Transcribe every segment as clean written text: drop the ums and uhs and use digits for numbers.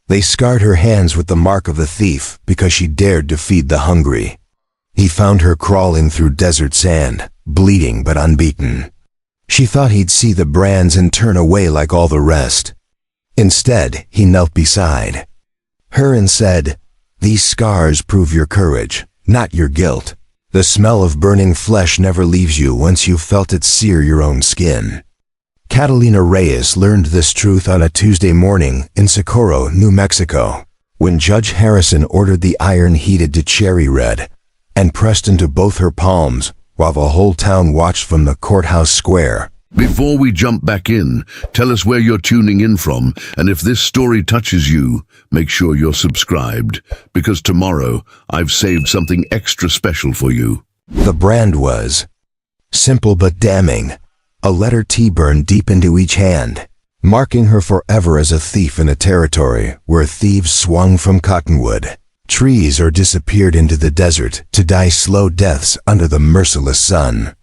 They scarred her hands with the mark of the thief because she dared to feed the hungry. He found her crawling through desert sand, bleeding but unbeaten. She thought he'd see the brands and turn away like all the rest. Instead, he knelt beside her and said, "These scars prove your courage, not your guilt. The smell of burning flesh never leaves you once you've felt it sear your own skin." Catalina Reyes learned this truth on a Tuesday morning in Socorro, New Mexico, when Judge Harrison ordered the iron heated to cherry red and pressed into both her palms while the whole town watched from the courthouse square. Before we jump back in, tell us where you're tuning in from, and if this story touches you, make sure you're subscribed, because tomorrow I've saved something extra special for you. The brand was simple but damning. A letter T burned deep into each hand, marking her forever as a thief in a territory where thieves swung from cottonwood, trees, or disappeared into the desert to die slow deaths under the merciless sun.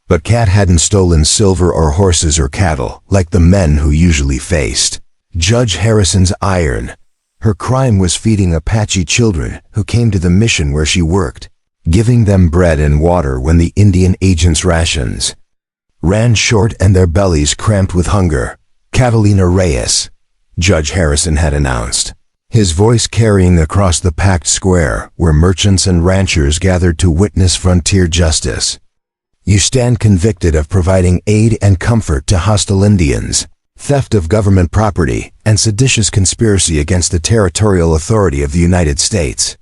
But Kat hadn't stolen silver or horses or cattle like the men who usually faced Judge Harrison's iron. Her crime was feeding Apache children who came to the mission where she worked, giving them bread and water when the Indian agents' rations ran short and their bellies cramped with hunger. Catalina Reyes, Judge Harrison had announced, his voice carrying across the packed square where merchants and ranchers gathered to witness frontier justice. "You stand convicted of providing aid and comfort to hostile Indians, theft of government property, and seditious conspiracy against the territorial authority of the United States."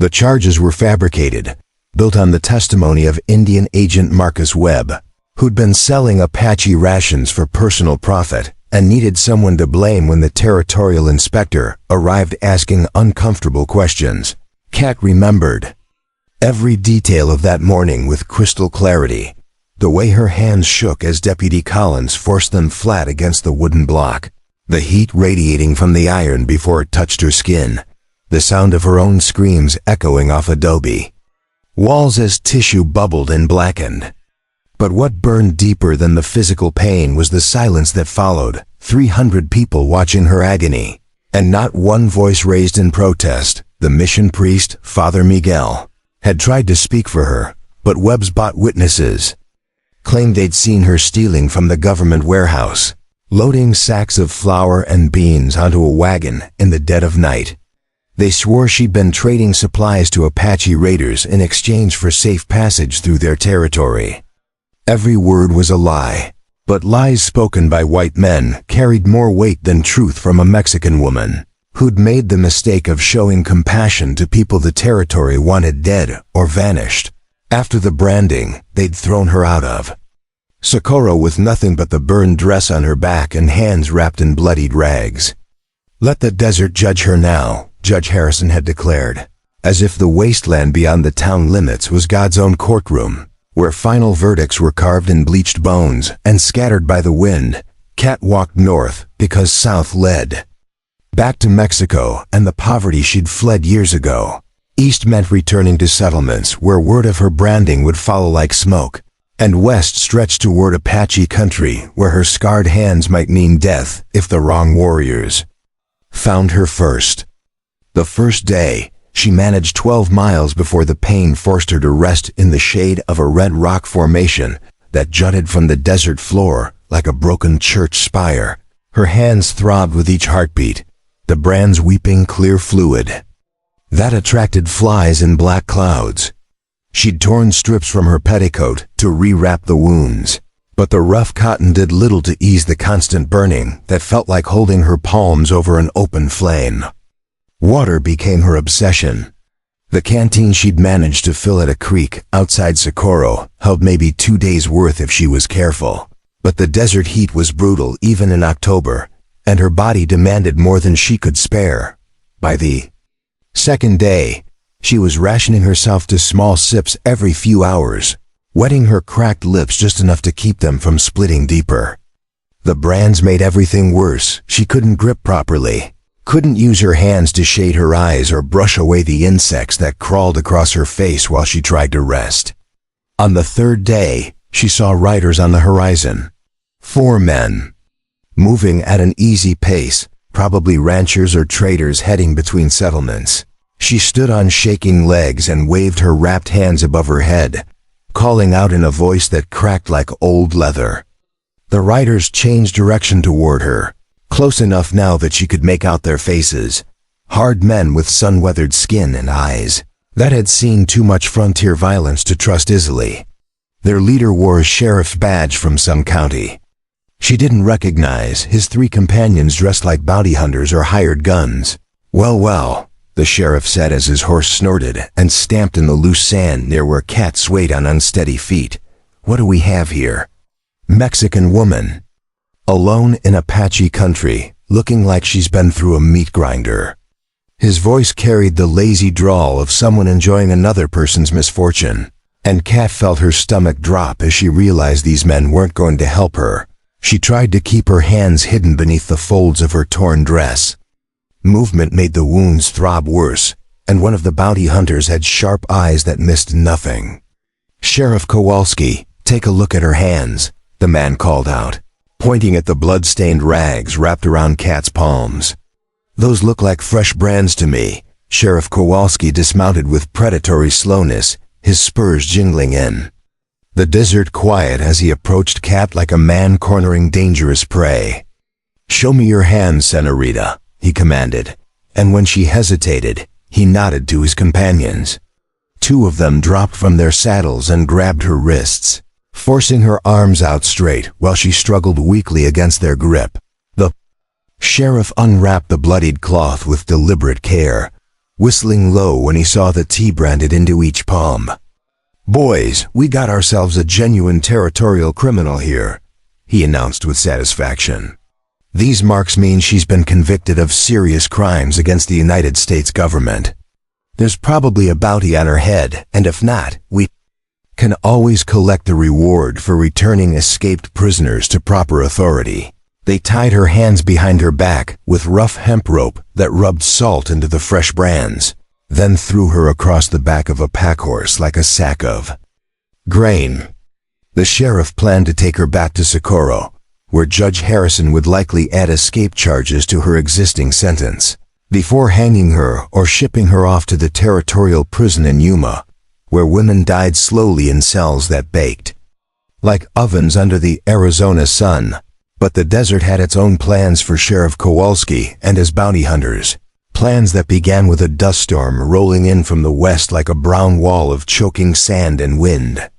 The charges were fabricated, built on the testimony of Indian agent Marcus Webb, who'd been selling Apache rations for personal profit and needed someone to blame when the territorial inspector arrived asking uncomfortable questions. Kat remembered every detail of that morning with crystal clarity, the way her hands shook as Deputy Collins forced them flat against the wooden block, the heat radiating from the iron before it touched her skin, the sound of her own screams echoing off adobe walls as tissue bubbled and blackened. But what burned deeper than the physical pain was the silence that followed, 300 people watching her agony, and not one voice raised in protest. The mission priest, Father Miguel, had tried to speak for her, but Webb's bought witnesses claimed they'd seen her stealing from the government warehouse, loading sacks of flour and beans onto a wagon in the dead of night. They swore she'd been trading supplies to Apache raiders in exchange for safe passage through their territory. Every word was a lie, but lies spoken by white men carried more weight than truth from a Mexican woman who'd made the mistake of showing compassion to people the territory wanted dead or vanished after the branding they'd thrown her out of Socorro with nothing but the burned dress on her back and hands wrapped in bloodied rags. "Let the desert judge her now," Judge Harrison had declared, as if the wasteland beyond the town limits was God's own courtroom, where final verdicts were carved in bleached bones and scattered by the wind. Kat walked north because south led back to Mexico and the poverty she'd fled years ago. East meant returning to settlements where word of her branding would follow like smoke, and west stretched toward Apache country where her scarred hands might mean death if the wrong warriors found her first. The first day, she managed 12 miles before the pain forced her to rest in the shade of a red rock formation that jutted from the desert floor like a broken church spire. Her hands throbbed with each heartbeat, the brands weeping clear fluid that attracted flies in black clouds. She'd torn strips from her petticoat to rewrap the wounds, but the rough cotton did little to ease the constant burning that felt like holding her palms over an open flame. Water became her obsession. The canteen she'd managed to fill at a creek outside Socorro held maybe 2 days' worth if she was careful. But the desert heat was brutal even in October, and her body demanded more than she could spare. By the second day, she was rationing herself to small sips every few hours, wetting her cracked lips just enough to keep them from splitting deeper. The brands made everything worse. She couldn't grip properly, couldn't use her hands to shade her eyes or brush away the insects that crawled across her face while she tried to rest. On the third day, she saw riders on the horizon. 4 men, moving at an easy pace, probably ranchers or traders heading between settlements. She stood on shaking legs and waved her wrapped hands above her head, calling out in a voice that cracked like old leather. The riders changed direction toward her, close enough now that she could make out their faces. Hard men with sun-weathered skin and eyes that had seen too much frontier violence to trust easily. Their leader wore a sheriff's badge from some county. She didn't recognize his 3 companions dressed like bounty hunters or hired guns. Well, the sheriff said as his horse snorted and stamped in the loose sand near where Kat swayed on unsteady feet. What do we have here? Mexican woman. Alone in Apache country, looking like she's been through a meat grinder. His voice carried the lazy drawl of someone enjoying another person's misfortune, and Kat felt her stomach drop as she realized these men weren't going to help her. She tried to keep her hands hidden beneath the folds of her torn dress. Movement made the wounds throb worse, and one of the bounty hunters had sharp eyes that missed nothing. "Sheriff Kowalski, take a look at her hands," the man called out, pointing at the blood-stained rags wrapped around Kat's palms. "Those look like fresh brands to me." Sheriff Kowalski dismounted with predatory slowness, his spurs jingling in. The desert quiet as he approached Kat like a man cornering dangerous prey. "Show me your hands, Senorita," he commanded, and when she hesitated, he nodded to his companions. 2 of them dropped from their saddles and grabbed her wrists, forcing her arms out straight while she struggled weakly against their grip. The sheriff unwrapped the bloodied cloth with deliberate care, whistling low when he saw the T branded into each palm. "Boys, we got ourselves a genuine territorial criminal here," he announced with satisfaction. "These marks mean she's been convicted of serious crimes against the United States government. There's probably a bounty on her head, and if not, we can always collect the reward for returning escaped prisoners to proper authority." They tied her hands behind her back with rough hemp rope that rubbed salt into the fresh brands, then threw her across the back of a pack horse like a sack of grain. The sheriff planned to take her back to Socorro, where Judge Harrison would likely add escape charges to her existing sentence, before hanging her or shipping her off to the territorial prison in Yuma, where women died slowly in cells that baked like ovens under the Arizona sun. But the desert had its own plans for Sheriff Kowalski and his bounty hunters, plans that began with a dust storm rolling in from the west like a brown wall of choking sand and wind.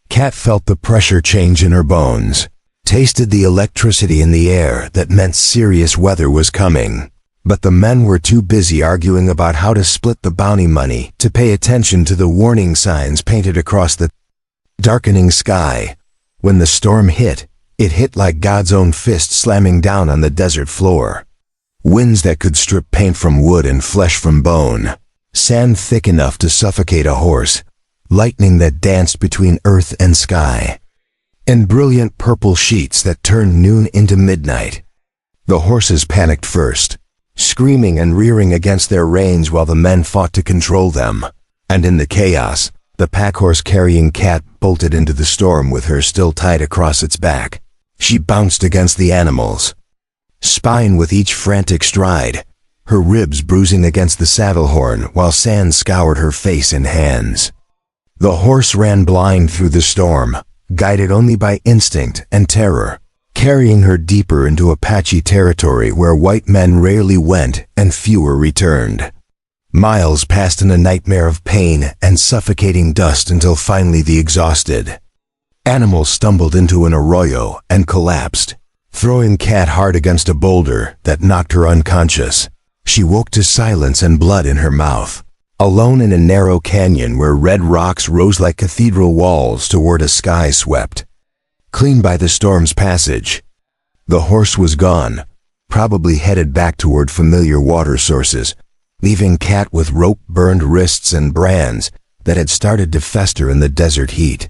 Kat felt the pressure change in her bones, tasted the electricity in the air that meant serious weather was coming. But the men were too busy arguing about how to split the bounty money to pay attention to the warning signs painted across the darkening sky. When the storm hit, it hit like God's own fist slamming down on the desert floor. Winds that could strip paint from wood and flesh from bone, sand thick enough to suffocate a horse, lightning that danced between earth and sky, and brilliant purple sheets that turned noon into midnight. The horses panicked first, screaming and rearing against their reins while the men fought to control them. And in the chaos, the pack horse carrying Kat bolted into the storm with her still tied across its back. She bounced against the animals, spine with each frantic stride, her ribs bruising against the saddle horn while sand scoured her face and hands. The horse ran blind through the storm, guided only by instinct and terror, carrying her deeper into Apache territory where white men rarely went and fewer returned. Miles passed in a nightmare of pain and suffocating dust until finally the exhausted animal stumbled into an arroyo and collapsed, throwing Kat hard against a boulder that knocked her unconscious. She woke to silence and blood in her mouth, alone in a narrow canyon where red rocks rose like cathedral walls toward a sky swept clean by the storm's passage. The horse was gone, probably headed back toward familiar water sources, leaving Kat with rope-burned wrists and brands that had started to fester in the desert heat.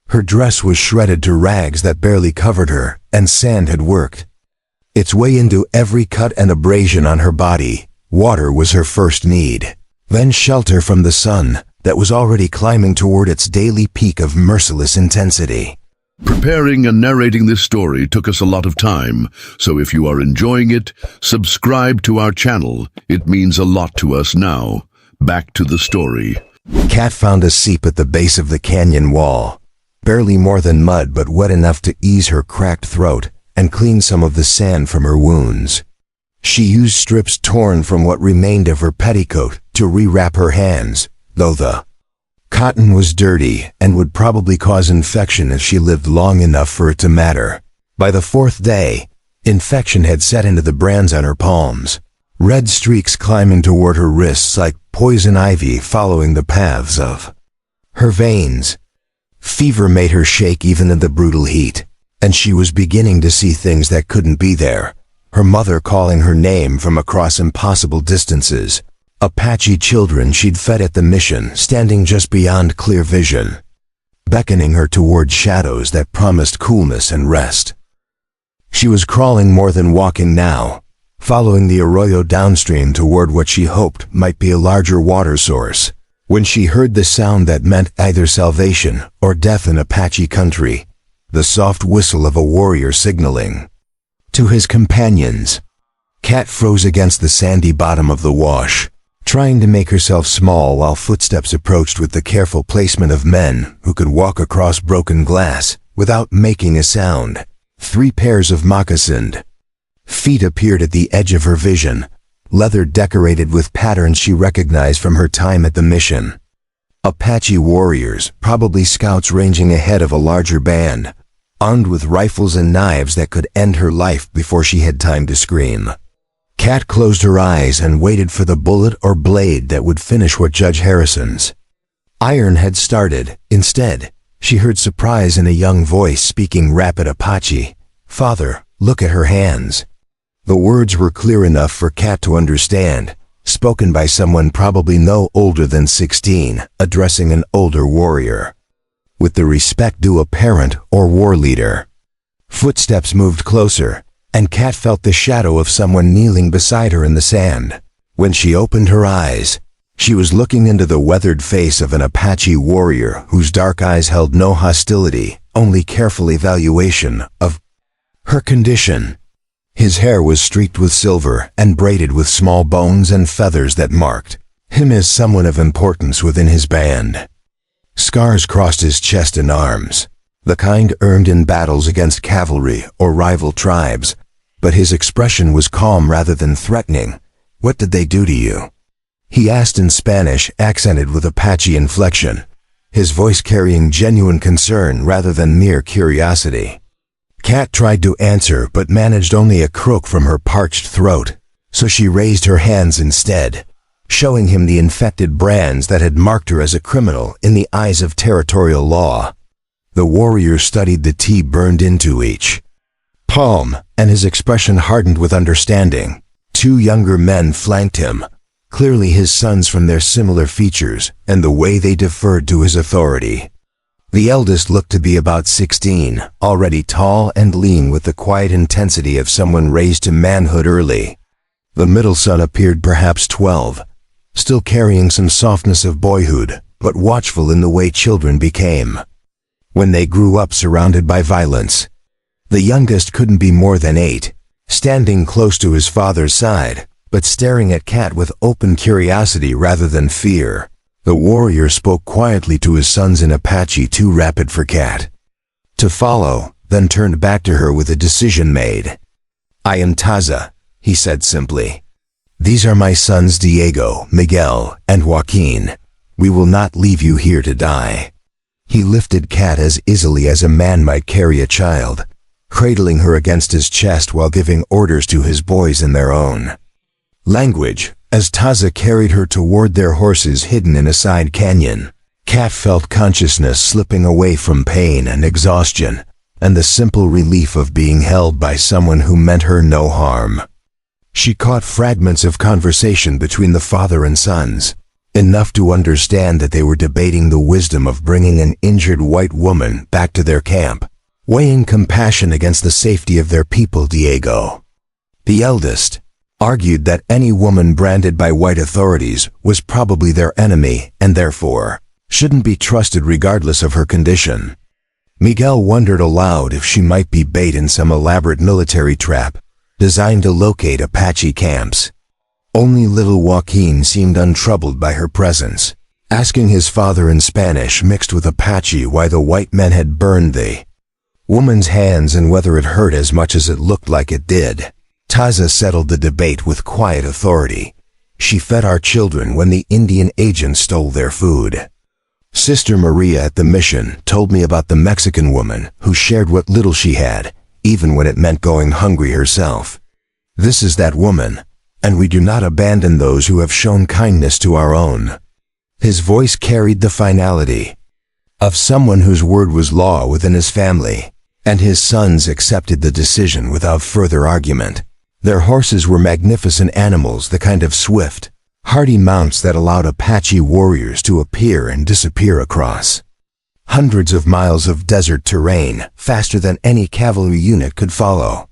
Her dress was shredded to rags that barely covered her, and sand had worked its way into every cut and abrasion on her body. Water was her first need, then shelter from the sun that was already climbing toward its daily peak of merciless intensity. Preparing and narrating this story took us a lot of time, so if you are enjoying it, subscribe to our channel. It means a lot to us now. Back to the story. Kat found a seep at the base of the canyon wall. Barely more than mud, but wet enough to ease her cracked throat and clean some of the sand from her wounds. She used strips torn from what remained of her petticoat to rewrap her hands, though the cotton was dirty and would probably cause infection if she lived long enough for it to matter. By the fourth day, infection had set into the brands on her palms, red streaks climbing toward her wrists like poison ivy following the paths of her veins. Fever made her shake even in the brutal heat, and she was beginning to see things that couldn't be there. Her mother calling her name from across impossible distances. Apache children she'd fed at the mission standing just beyond clear vision, beckoning her toward shadows that promised coolness and rest. She was crawling more than walking now, following the arroyo downstream toward what she hoped might be a larger water source, when she heard the sound that meant either salvation or death in Apache country, the soft whistle of a warrior signaling to his companions. Kat froze against the sandy bottom of the wash, trying to make herself small while footsteps approached with the careful placement of men who could walk across broken glass without making a sound. 3 pairs of moccasined feet appeared at the edge of her vision, leather decorated with patterns she recognized from her time at the mission. Apache warriors, probably scouts ranging ahead of a larger band, armed with rifles and knives that could end her life before she had time to scream. Kat closed her eyes and waited for the bullet or blade that would finish what Judge Harrison's iron had started. Instead, she heard surprise in a young voice speaking rapid Apache. "Father, look at her hands." The words were clear enough for Kat to understand, spoken by someone probably no older than 16, addressing an older warrior, with the respect due a parent or war leader. Footsteps moved closer, and Kat felt the shadow of someone kneeling beside her in the sand. When she opened her eyes, she was looking into the weathered face of an Apache warrior whose dark eyes held no hostility, only careful evaluation of her condition. His hair was streaked with silver and braided with small bones and feathers that marked him as someone of importance within his band. Scars crossed his chest and arms, the kind earned in battles against cavalry or rival tribes, but his expression was calm rather than threatening. "What did they do to you?" he asked in Spanish, accented with Apache inflection, his voice carrying genuine concern rather than mere curiosity. Kat tried to answer but managed only a croak from her parched throat, so she raised her hands instead, showing him the infected brands that had marked her as a criminal in the eyes of territorial law. The warrior studied the tea burned into each palm, and his expression hardened with understanding. 2 younger men flanked him, clearly his sons from their similar features and the way they deferred to his authority. The eldest looked to be about 16, already tall and lean with the quiet intensity of someone raised to manhood early. The middle son appeared perhaps 12, still carrying some softness of boyhood, but watchful in the way children became when they grew up surrounded by violence. The youngest couldn't be more than 8, standing close to his father's side, but staring at Kat with open curiosity rather than fear. The warrior spoke quietly to his sons in Apache too rapid for Kat to follow, then turned back to her with a decision made. "I am Taza," he said simply. "These are my sons Diego, Miguel, and Joaquin. We will not leave you here to die." He lifted Kat as easily as a man might carry a child, cradling her against his chest while giving orders to his boys in their own language, as Taza carried her toward their horses hidden in a side canyon. Kat felt consciousness slipping away from pain and exhaustion, and the simple relief of being held by someone who meant her no harm. She caught fragments of conversation between the father and sons, enough to understand that they were debating the wisdom of bringing an injured white woman back to their camp, weighing compassion against the safety of their people. Diego, the eldest, argued that any woman branded by white authorities was probably their enemy and therefore shouldn't be trusted regardless of her condition. Miguel wondered aloud if she might be bait in some elaborate military trap designed to locate Apache camps. Only little Joaquin seemed untroubled by her presence, asking his father in Spanish mixed with Apache why the white men had burned the woman's hands and whether it hurt as much as it looked like it did. Taza settled the debate with quiet authority. She fed our children when the Indian agents stole their food. Sister Maria at the mission told me about the Mexican woman who shared what little she had, even when it meant going hungry herself. This is that woman, and we do not abandon those who have shown kindness to our own. His voice carried the finality of someone whose word was law within his family, and his sons accepted the decision without further argument. Their horses were magnificent animals, the kind of swift, hardy mounts that allowed Apache warriors to appear and disappear across hundreds of miles of desert terrain faster than any cavalry unit could follow.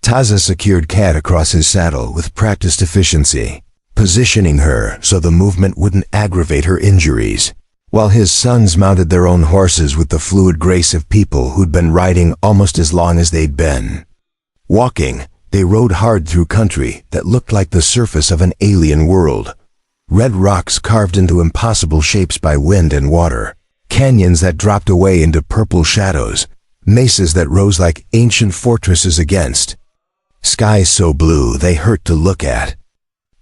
Taza secured Kat across his saddle with practiced efficiency, positioning her so the movement wouldn't aggravate her injuries, while his sons mounted their own horses with the fluid grace of people who'd been riding almost as long as they'd been walking. They rode hard through country that looked like the surface of an alien world. Red rocks carved into impossible shapes by wind and water, canyons that dropped away into purple shadows, mesas that rose like ancient fortresses against skies so blue they hurt to look at.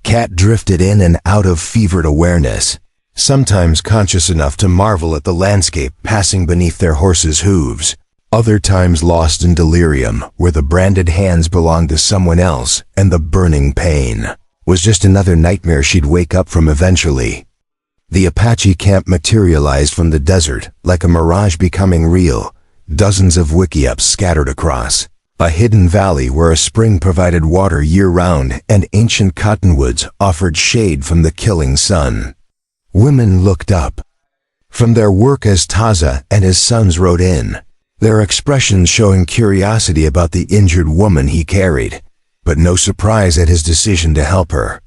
Kat drifted in and out of fevered awareness, sometimes conscious enough to marvel at the landscape passing beneath their horses' hooves, other times lost in delirium where the branded hands belonged to someone else and the burning pain was just another nightmare she'd wake up from eventually. The Apache camp materialized from the desert like a mirage becoming real, dozens of wickiups scattered across a hidden valley where a spring provided water year-round and ancient cottonwoods offered shade from the killing sun. Women looked up from their work as Taza and his sons rode in, their expressions showing curiosity about the injured woman he carried, but no surprise at his decision to help her.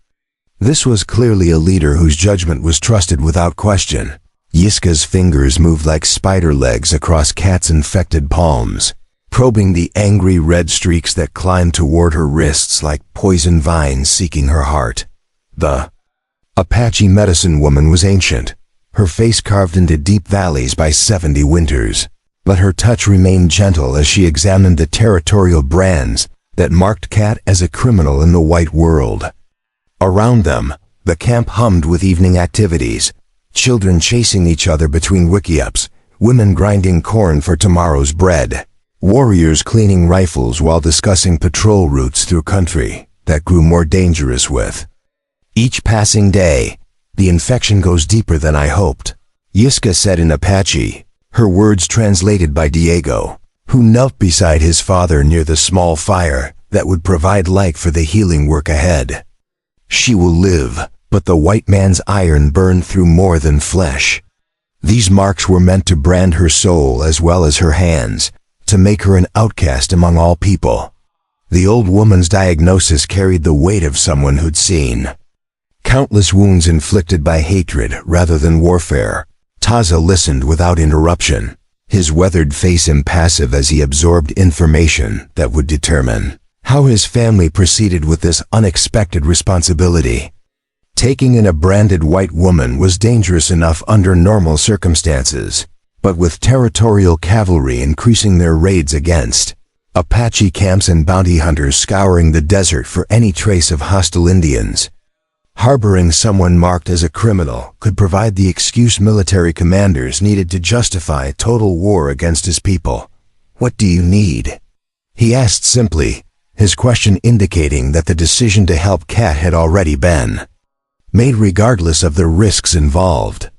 This was clearly a leader whose judgment was trusted without question. Yiska's fingers moved like spider legs across Kat's infected palms, probing the angry red streaks that climbed toward her wrists like poison vines seeking her heart. The Apache medicine woman was ancient, her face carved into deep valleys by 70 winters. But her touch remained gentle as she examined the territorial brands that marked Kat as a criminal in the white world. Around them, the camp hummed with evening activities, children chasing each other between wickiups, women grinding corn for tomorrow's bread, warriors cleaning rifles while discussing patrol routes through country that grew more dangerous with each passing day. The infection goes deeper than I hoped, Yiska said in Apache, her words translated by Diego, who knelt beside his father near the small fire that would provide light for the healing work ahead. She will live, but the white man's iron burned through more than flesh. These marks were meant to brand her soul as well as her hands, to make her an outcast among all people. The old woman's diagnosis carried the weight of someone who'd seen countless wounds inflicted by hatred rather than warfare. Taza listened without interruption, his weathered face impassive as he absorbed information that would determine how his family proceeded with this unexpected responsibility. Taking in a branded white woman was dangerous enough under normal circumstances, but with territorial cavalry increasing their raids against Apache camps and bounty hunters scouring the desert for any trace of hostile Indians, harboring someone marked as a criminal could provide the excuse military commanders needed to justify total war against his people. "What do you need?" he asked simply, his question indicating that the decision to help Kat had already been made regardless of the risks involved.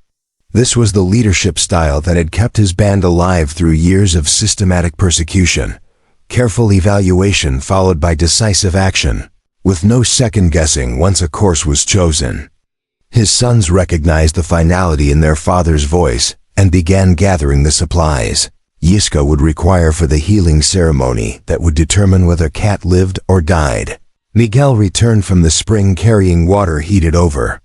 This was the leadership style that had kept his band alive through years of systematic persecution, careful evaluation followed by decisive action, with no second-guessing once a course was chosen. His sons recognized the finality in their father's voice and began gathering the supplies Yiska would require for the healing ceremony that would determine whether Kat lived or died. Miguel returned from the spring carrying water heated over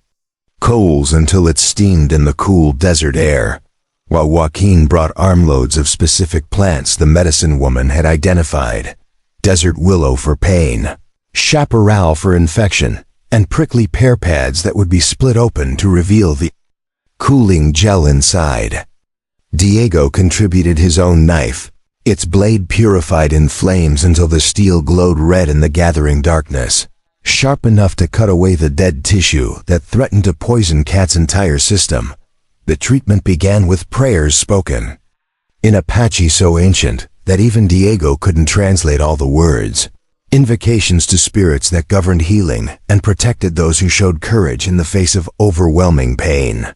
coals until it steamed in the cool desert air. while Joaquin brought armloads of specific plants the medicine woman had identified: desert willow for pain, chaparral for infection, and prickly pear pads that would be split open to reveal the cooling gel inside. Diego contributed his own knife, its blade purified in flames until the steel glowed red in the gathering darkness, sharp enough to cut away the dead tissue that threatened to poison Kat's entire system. The treatment began with prayers spoken in Apache so ancient that even Diego couldn't translate all the words. Invocations to spirits that governed healing and protected those who showed courage in the face of overwhelming pain.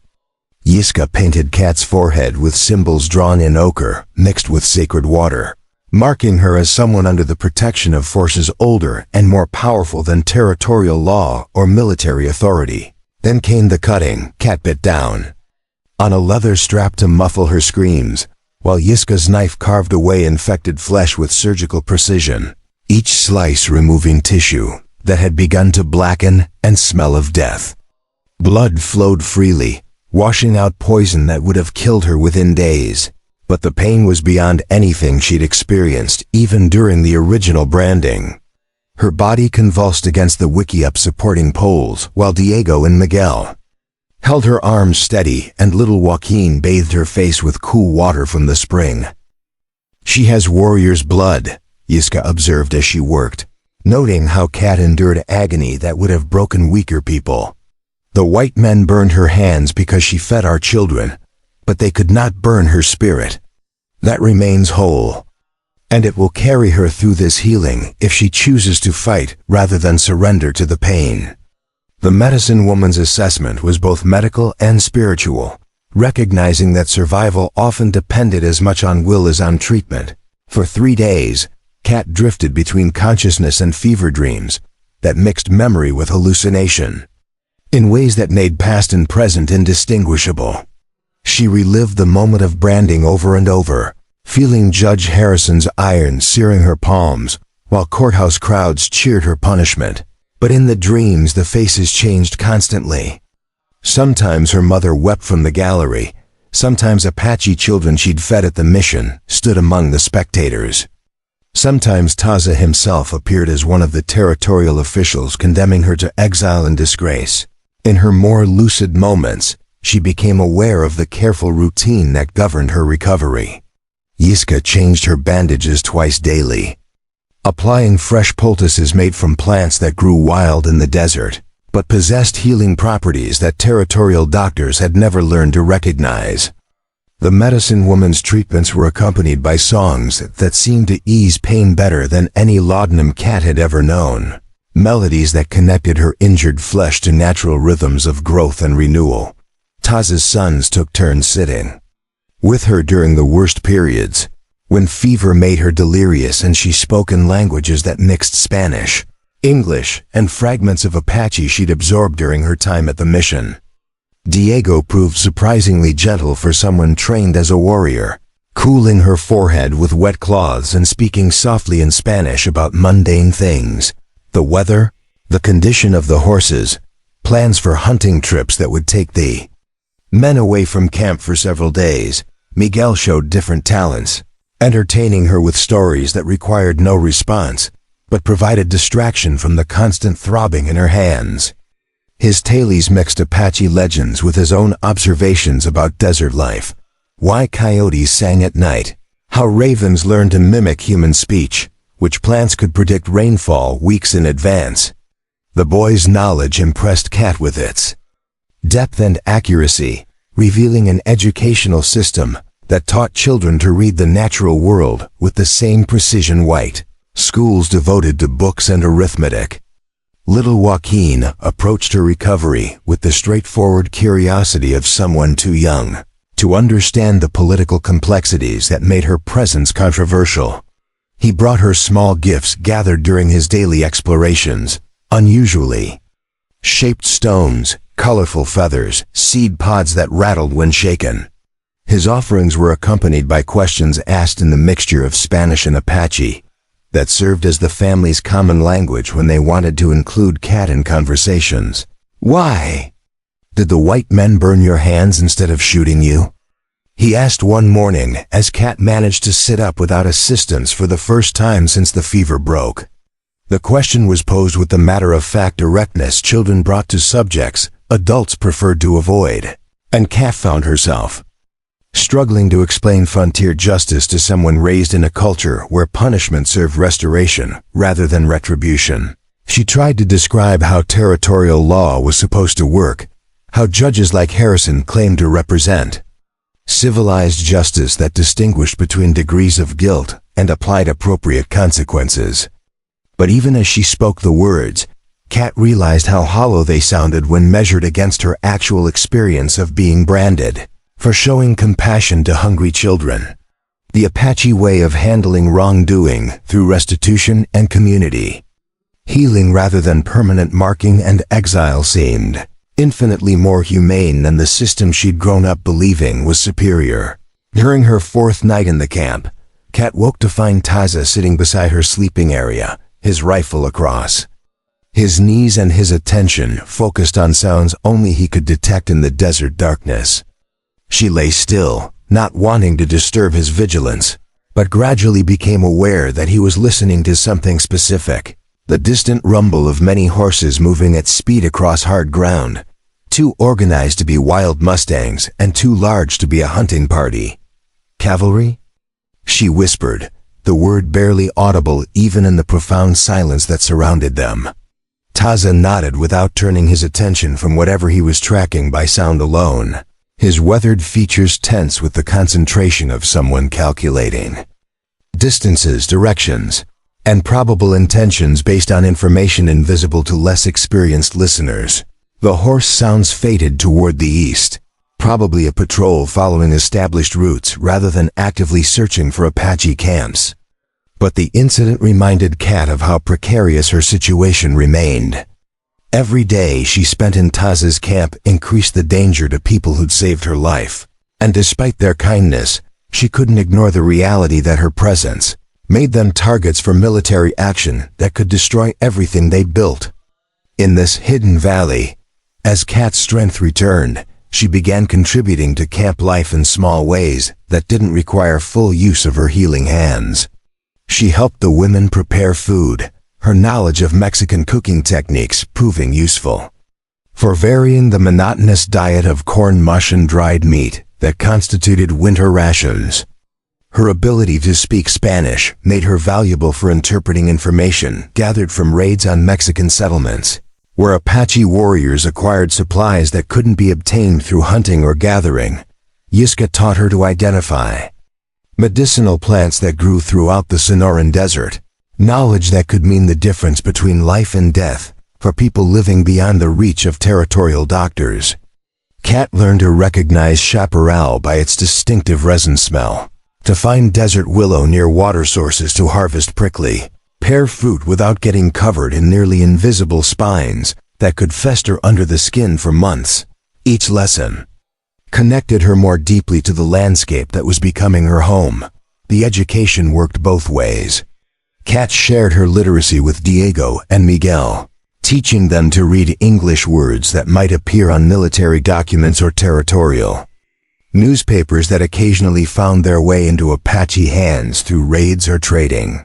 Yiska painted Kat's forehead with symbols drawn in ochre mixed with sacred water, marking her as someone under the protection of forces older and more powerful than territorial law or military authority. Then came the cutting. Kat bit down on a leather strap to muffle her screams, while Yiska's knife carved away infected flesh with surgical precision, each slice removing tissue that had begun to blacken and smell of death. Blood flowed freely, washing out poison that would have killed her within days. But the pain was beyond anything she'd experienced even during the original branding. Her body convulsed against the wiki-up supporting poles while Diego and Miguel held her arms steady and little Joaquin bathed her face with cool water from the spring. "She has warrior's blood," Yiska observed as she worked, noting how Kat endured agony that would have broken weaker people. "The white men burned her hands because she fed our children, but they could not burn her spirit. That remains whole, and it will carry her through this healing if she chooses to fight rather than surrender to the pain." The medicine woman's assessment was both medical and spiritual, recognizing that survival often depended as much on will as on treatment. For 3 days, Kat drifted between consciousness and fever dreams that mixed memory with hallucination in ways that made past and present indistinguishable. She relived the moment of branding over and over, feeling Judge Harrison's iron searing her palms, while courthouse crowds cheered her punishment. But in the dreams, the faces changed constantly. Sometimes her mother wept from the gallery, sometimes Apache children she'd fed at the mission stood among the spectators. Sometimes Taza himself appeared as one of the territorial officials condemning her to exile and disgrace. In her more lucid moments, she became aware of the careful routine that governed her recovery. Yiska changed her bandages twice daily, applying fresh poultices made from plants that grew wild in the desert, but possessed healing properties that territorial doctors had never learned to recognize. The medicine woman's treatments were accompanied by songs that seemed to ease pain better than any laudanum Kat had ever known, melodies that connected her injured flesh to natural rhythms of growth and renewal. Taza's sons took turns sitting with her during the worst periods, when fever made her delirious and she spoke in languages that mixed Spanish, English, and fragments of Apache she'd absorbed during her time at the mission. Diego proved surprisingly gentle for someone trained as a warrior, cooling her forehead with wet cloths and speaking softly in Spanish about mundane things: the weather, the condition of the horses, plans for hunting trips that would take the men away from camp for several days. Miguel showed different talents, entertaining her with stories that required no response, but provided distraction from the constant throbbing in her hands. His tales mixed Apache legends with his own observations about desert life: why coyotes sang at night, how ravens learned to mimic human speech, which plants could predict rainfall weeks in advance. The boy's knowledge impressed Kat with its depth and accuracy, revealing an educational system that taught children to read the natural world with the same precision white schools devoted to books and arithmetic. Little Joaquin approached her recovery with the straightforward curiosity of someone too young to understand the political complexities that made her presence controversial. He brought her small gifts gathered during his daily explorations, unusually shaped stones, colorful feathers, seed pods that rattled when shaken. His offerings were accompanied by questions asked in the mixture of Spanish and Apache that served as the family's common language when they wanted to include Kat in conversations. "Why did the white men burn your hands instead of shooting you?" he asked one morning as Kat managed to sit up without assistance for the first time since the fever broke. The question was posed with the matter-of-fact directness children brought to subjects adults preferred to avoid, and Kat found herself struggling to explain frontier justice to someone raised in a culture where punishment served restoration rather than retribution. She tried to describe how territorial law was supposed to work, how judges like Harrison claimed to represent civilized justice that distinguished between degrees of guilt and applied appropriate consequences. But even as she spoke the words, Kat realized how hollow they sounded when measured against her actual experience of being branded for showing compassion to hungry children. The Apache way of handling wrongdoing through restitution and community healing rather than permanent marking and exile seemed infinitely more humane than the system she'd grown up believing was superior. During her fourth night in the camp, Kat woke to find Taza sitting beside her sleeping area, his rifle across his knees and his attention focused on sounds only he could detect in the desert darkness. She lay still, not wanting to disturb his vigilance, but gradually became aware that he was listening to something specific, the distant rumble of many horses moving at speed across hard ground, too organized to be wild mustangs and too large to be a hunting party. Cavalry? She whispered, the word barely audible even in the profound silence that surrounded them. Taza nodded without turning his attention from whatever he was tracking by sound alone, his weathered features tense with the concentration of someone calculating distances, directions, and probable intentions based on information invisible to less experienced listeners. The horse sounds faded toward the east, probably a patrol following established routes rather than actively searching for Apache camps. But the incident reminded Kat of how precarious her situation remained. Every day she spent in Taza's camp increased the danger to people who'd saved her life, and despite their kindness, she couldn't ignore the reality that her presence made them targets for military action that could destroy everything they'd built. In this hidden valley, as Kat's strength returned, she began contributing to camp life in small ways that didn't require full use of her healing hands. She helped the women prepare food, her knowledge of Mexican cooking techniques proving useful for varying the monotonous diet of corn mush and dried meat that constituted winter rations. Her ability to speak Spanish made her valuable for interpreting information gathered from raids on Mexican settlements, where Apache warriors acquired supplies that couldn't be obtained through hunting or gathering. Yiska taught her to identify medicinal plants that grew throughout the Sonoran Desert, knowledge that could mean the difference between life and death for people living beyond the reach of territorial doctors. Kat learned to recognize chaparral by its distinctive resin smell, to find desert willow near water sources to harvest prickly pear fruit without getting covered in nearly invisible spines that could fester under the skin for months. Each lesson connected her more deeply to the landscape that was becoming her home. The education worked both ways. Kat shared her literacy with Diego and Miguel, teaching them to read English words that might appear on military documents or territorial newspapers that occasionally found their way into Apache hands through raids or trading.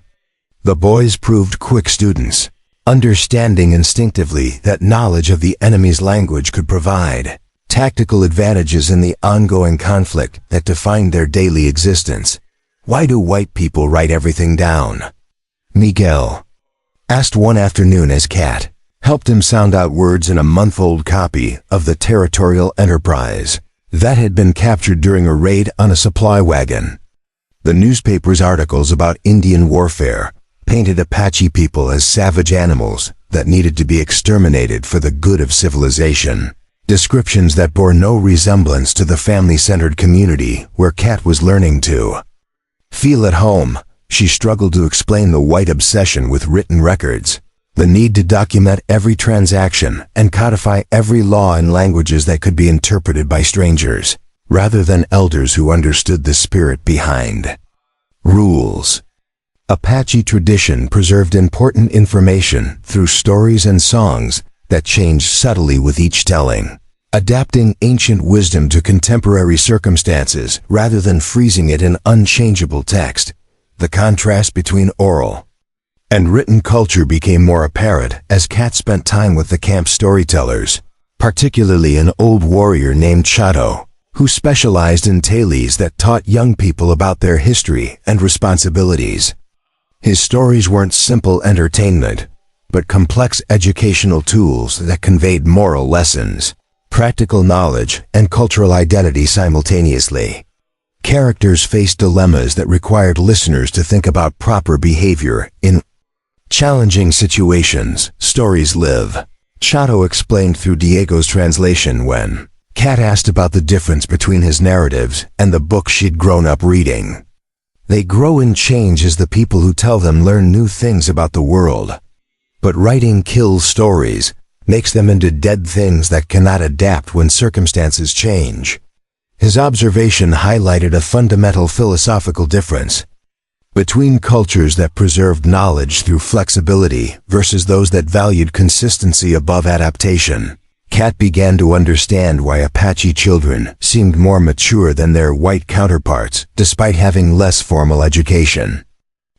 The boys proved quick students, understanding instinctively that knowledge of the enemy's language could provide tactical advantages in the ongoing conflict that defined their daily existence. Why do white people write everything down? Miguel asked one afternoon as Kat helped him sound out words in a month-old copy of the Territorial Enterprise that had been captured during a raid on a supply wagon. The newspaper's articles about Indian warfare painted Apache people as savage animals that needed to be exterminated for the good of civilization, descriptions that bore no resemblance to the family-centered community where Kat was learning to feel at home. She struggled to explain the white obsession with written records, the need to document every transaction and codify every law in languages that could be interpreted by strangers, rather than elders who understood the spirit behind rules. Apache tradition preserved important information through stories and songs that changed subtly with each telling. adapting ancient wisdom to contemporary circumstances rather than freezing it in unchangeable text. The contrast between oral and written culture became more apparent as Kat spent time with the camp storytellers, particularly an old warrior named Shappa, who specialized in tales that taught young people about their history and responsibilities. His stories weren't simple entertainment, but complex educational tools that conveyed moral lessons, practical knowledge, and cultural identity simultaneously. Characters faced dilemmas that required listeners to think about proper behavior in challenging situations. Stories live, Shappa explained through Diego's translation when Kat asked about the difference between his narratives and the books she'd grown up reading. They grow and change as the people who tell them learn new things about the world. But writing kills stories, makes them into dead things that cannot adapt when circumstances change. His observation highlighted a fundamental philosophical difference between cultures that preserved knowledge through flexibility versus those that valued consistency above adaptation. Kat began to understand why Apache children seemed more mature than their white counterparts, despite having less formal education.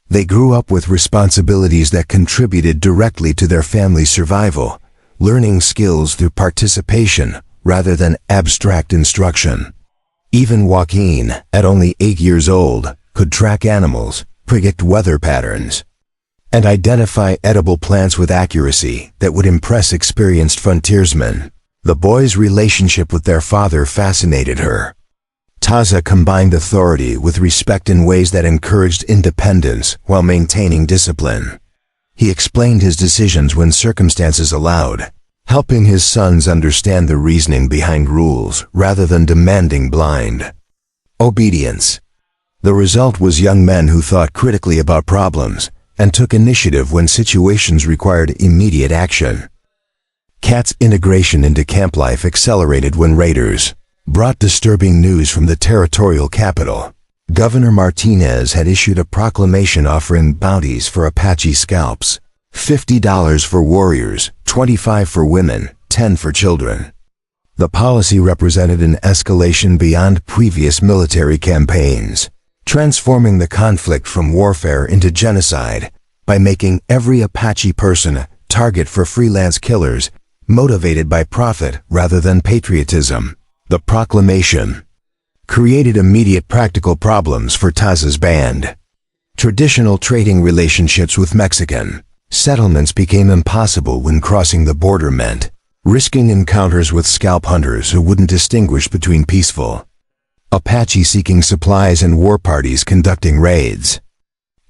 They grew up with responsibilities that contributed directly to their family's survival, learning skills through participation rather than abstract instruction. Even Joaquin, at only 8 years old, could track animals, predict weather patterns, and identify edible plants with accuracy that would impress experienced frontiersmen. The boys' relationship with their father fascinated her. Taza combined authority with respect in ways that encouraged independence while maintaining discipline. He explained his decisions when circumstances allowed, helping his sons understand the reasoning behind rules rather than demanding blind obedience. The result was young men who thought critically about problems and took initiative when situations required immediate action. Kat's integration into camp life accelerated when raiders brought disturbing news from the territorial capital. Governor Martinez had issued a proclamation offering bounties for Apache scalps, $50 for warriors, $25 for women, $10 for children. The policy represented an escalation beyond previous military campaigns, transforming the conflict from warfare into genocide by making every Apache person a target for freelance killers motivated by profit rather than patriotism. The proclamation created immediate practical problems for Taza's band. Traditional trading relationships with Mexican settlements became impossible when crossing the border meant risking encounters with scalp hunters who wouldn't distinguish between peaceful Apache seeking supplies and war parties conducting raids.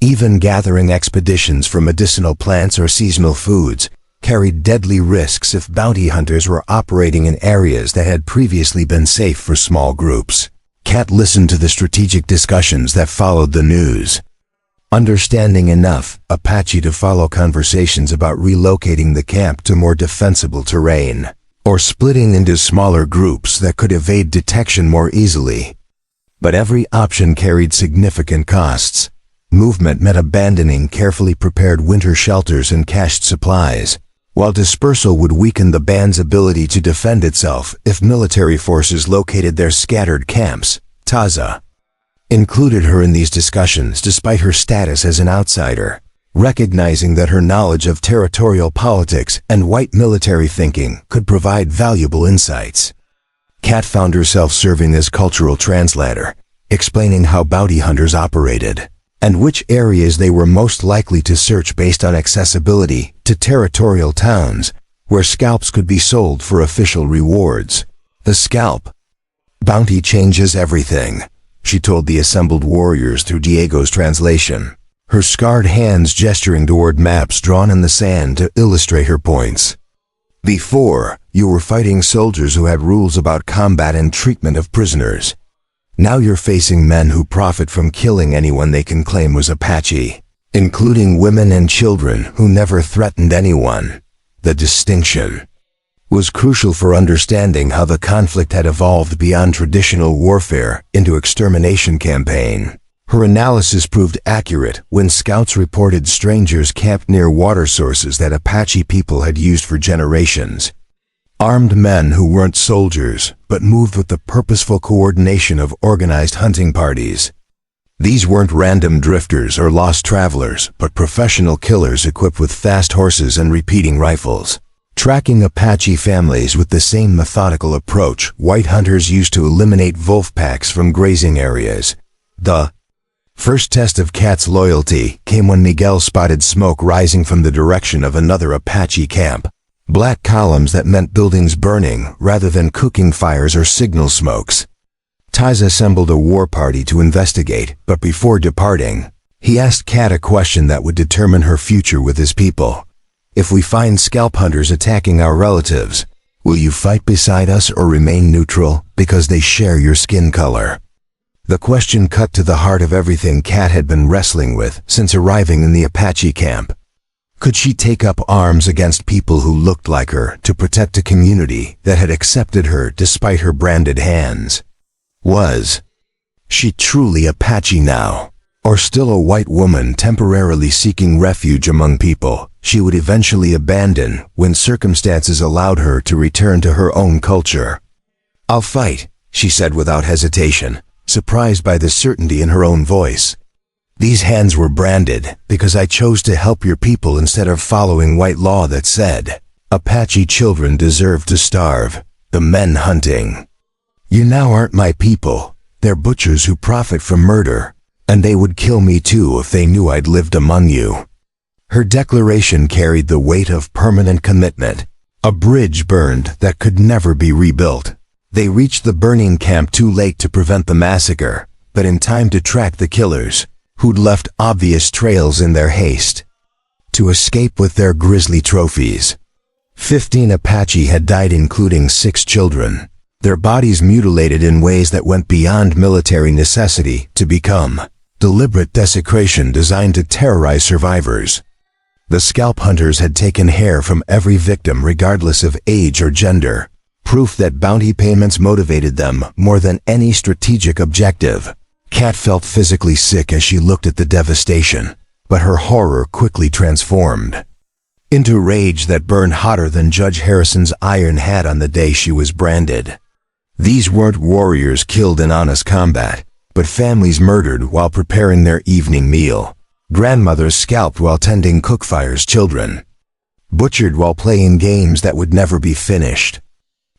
Even gathering expeditions for medicinal plants or seasonal foods carried deadly risks if bounty hunters were operating in areas that had previously been safe for small groups. Kat listened to the strategic discussions that followed the news, understanding enough Apache to follow conversations about relocating the camp to more defensible terrain, or splitting into smaller groups that could evade detection more easily. But every option carried significant costs. Movement meant abandoning carefully prepared winter shelters and cached supplies, while dispersal would weaken the band's ability to defend itself if military forces located their scattered camps. Taza included her in these discussions despite her status as an outsider, recognizing that her knowledge of territorial politics and white military thinking could provide valuable insights. Kat found herself serving as cultural translator, explaining how bounty hunters operated, and which areas they were most likely to search based on accessibility to territorial towns, where scalps could be sold for official rewards. The scalp bounty changes everything, she told the assembled warriors through Diego's translation, her scarred hands gesturing toward maps drawn in the sand to illustrate her points. Before, you were fighting soldiers who had rules about combat and treatment of prisoners. Now you're facing men who profit from killing anyone they can claim was Apache, including women and children who never threatened anyone. The distinction was crucial for understanding how the conflict had evolved beyond traditional warfare into extermination campaign. Her analysis proved accurate when scouts reported strangers camped near water sources that Apache people had used for generations. Armed men who weren't soldiers, but moved with the purposeful coordination of organized hunting parties. These weren't random drifters or lost travelers, but professional killers equipped with fast horses and repeating rifles. Tracking Apache families with the same methodical approach white hunters used to eliminate wolf packs from grazing areas. The first test of Kat's loyalty came when Miguel spotted smoke rising from the direction of another Apache camp. Black columns that meant buildings burning rather than cooking fires or signal smokes. Taz assembled a war party to investigate, but before departing, he asked Kat a question that would determine her future with his people. If we find scalp hunters attacking our relatives, will you fight beside us or remain neutral because they share your skin color? The question cut to the heart of everything Kat had been wrestling with since arriving in the Apache camp. Could she take up arms against people who looked like her to protect a community that had accepted her despite her branded hands? Was she truly Apache now, or still a white woman temporarily seeking refuge among people she would eventually abandon when circumstances allowed her to return to her own culture? "I'll fight," she said without hesitation, surprised by the certainty in her own voice. "These hands were branded because I chose to help your people instead of following white law that said Apache children deserve to starve, the men hunting. You now aren't my people. They're butchers who profit from murder, and they would kill me too if they knew I'd lived among you." Her declaration carried the weight of permanent commitment, a bridge burned that could never be rebuilt. They reached the burning camp too late to prevent the massacre, but in time to track the killers, who'd left obvious trails in their haste to escape with their grisly trophies. 15 Apache had died, including 6 children, their bodies mutilated in ways that went beyond military necessity to become deliberate desecration designed to terrorize survivors. The scalp hunters had taken hair from every victim regardless of age or gender, proof that bounty payments motivated them more than any strategic objective. Kat felt physically sick as she looked at the devastation, but her horror quickly transformed into rage that burned hotter than Judge Harrison's iron hat on the day she was branded. These weren't warriors killed in honest combat, but families murdered while preparing their evening meal, grandmothers scalped while tending cookfires, children butchered while playing games that would never be finished.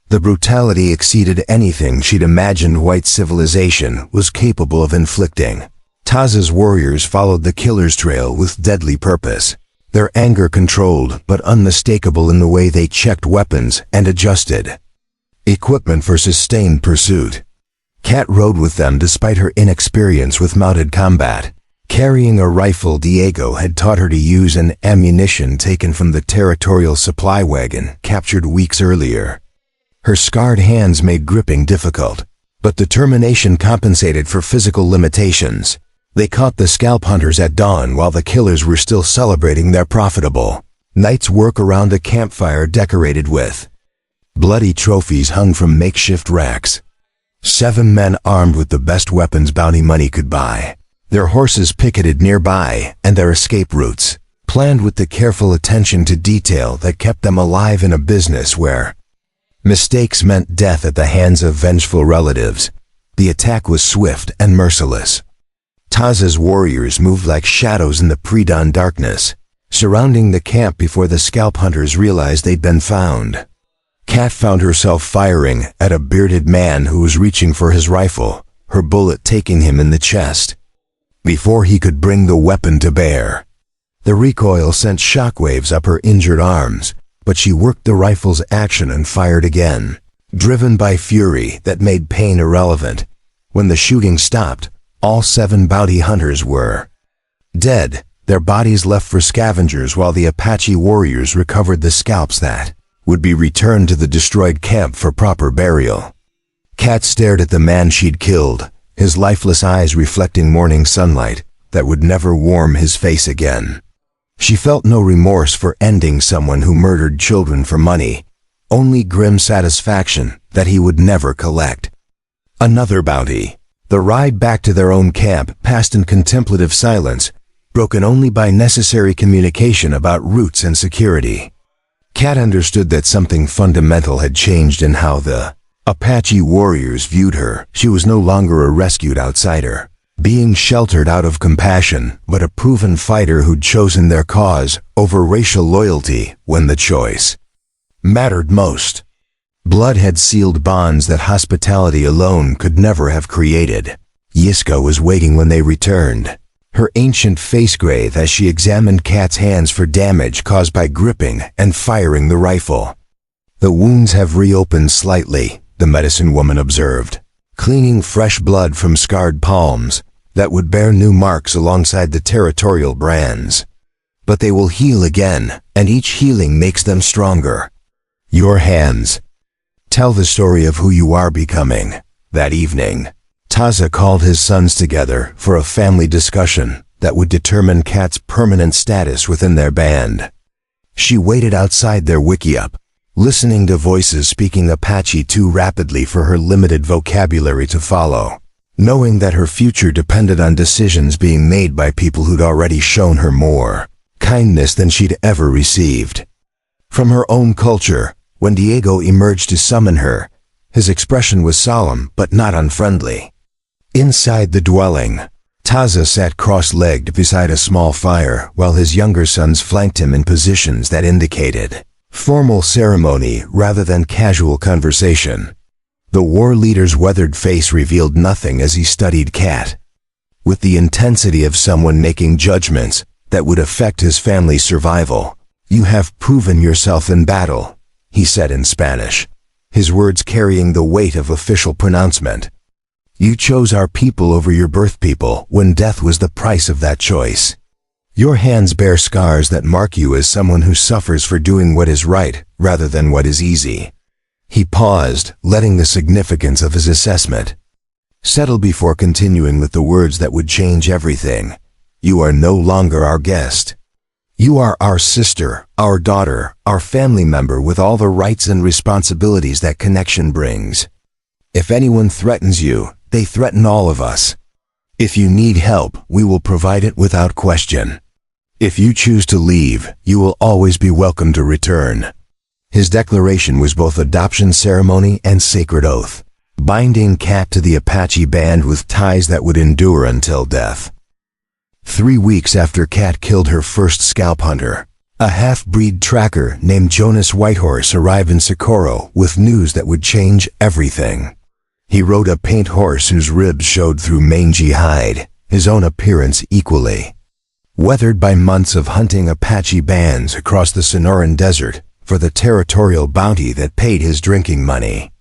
The brutality exceeded anything she'd imagined white civilization was capable of inflicting. Taz's warriors followed the killer's trail with deadly purpose, their anger controlled but unmistakable in the way they checked weapons and adjusted equipment for sustained pursuit. Kat rode with them despite her inexperience with mounted combat. Carrying a rifle Diego had taught her to use, and ammunition taken from the territorial supply wagon captured weeks earlier. Her scarred hands made gripping difficult, but determination compensated for physical limitations. They caught the scalp hunters at dawn while the killers were still celebrating their profitable night's work around a campfire decorated with bloody trophies hung from makeshift racks. 7 men armed with the best weapons bounty money could buy, their horses picketed nearby, and their escape routes planned with the careful attention to detail that kept them alive in a business where mistakes meant death at the hands of vengeful relatives. The attack was swift and merciless. Taz's warriors moved like shadows in the pre-dawn darkness, surrounding the camp before the scalp hunters realized they'd been found. Kat found herself firing at a bearded man who was reaching for his rifle, her bullet taking him in the chest before he could bring the weapon to bear. The recoil sent shockwaves up her injured arms, but she worked the rifle's action and fired again, driven by fury that made pain irrelevant. When the shooting stopped, all 7 bounty hunters were dead, their bodies left for scavengers, while the Apache warriors recovered the scalps that would be returned to the destroyed camp for proper burial. Kat stared at the man she'd killed, his lifeless eyes reflecting morning sunlight that would never warm his face again. She felt no remorse for ending someone who murdered children for money, only grim satisfaction that he would never collect. Another bounty. The ride back to their own camp passed in contemplative silence, broken only by necessary communication about routes and security. Kat understood that something fundamental had changed in how the Apache warriors viewed her. She was no longer a rescued outsider, being sheltered out of compassion, but a proven fighter who'd chosen their cause over racial loyalty when the choice mattered most. Blood had sealed bonds that hospitality alone could never have created. Yiska was waiting when they returned, her ancient face grave as she examined Kat's hands for damage caused by gripping and firing the rifle. The wounds have reopened slightly, the medicine woman observed, cleaning fresh blood from scarred palms that would bear new marks alongside the territorial brands. But they will heal again, and each healing makes them stronger. Your hands tell the story of who you are becoming. That evening, Taza called his sons together for a family discussion that would determine Kat's permanent status within their band. She waited outside their wickiup, listening to voices speaking Apache too rapidly for her limited vocabulary to follow, knowing that her future depended on decisions being made by people who'd already shown her more kindness than she'd ever received. From her own culture, when Diego emerged to summon her, his expression was solemn but not unfriendly. Inside the dwelling, Taza sat cross-legged beside a small fire while his younger sons flanked him in positions that indicated formal ceremony rather than casual conversation. The war leader's weathered face revealed nothing as he studied Kat, with the intensity of someone making judgments that would affect his family's survival. "You have proven yourself in battle," he said in Spanish, his words carrying the weight of official pronouncement. "You chose our people over your birth people when death was the price of that choice. Your hands bear scars that mark you as someone who suffers for doing what is right rather than what is easy." He paused, letting the significance of his assessment settle before continuing with the words that would change everything. "You are no longer our guest. You are our sister, our daughter, our family member with all the rights and responsibilities that connection brings. If anyone threatens you, they threaten all of us. If you need help, we will provide it without question. If you choose to leave, you will always be welcome to return." His declaration was both adoption ceremony and sacred oath, binding Kat to the Apache band with ties that would endure until death. 3 weeks after Kat killed her first scalp hunter, a half-breed tracker named Jonas Whitehorse arrived in Socorro with news that would change everything. He rode a paint horse whose ribs showed through mangy hide, his own appearance equally weathered by months of hunting Apache bands across the Sonoran Desert for the territorial bounty that paid his drinking money.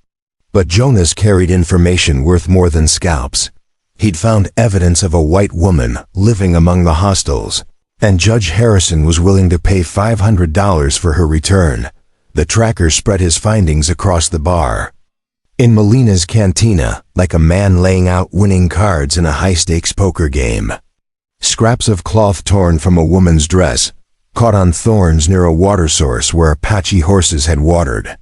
But Jonas carried information worth more than scalps. He'd found evidence of a white woman living among the hostiles, and Judge Harrison was willing to pay $500 for her return. The tracker spread his findings across the bar. In Molina's cantina, like a man laying out winning cards in a high-stakes poker game. Scraps of cloth torn from a woman's dress, caught on thorns near a water source where Apache horses had watered.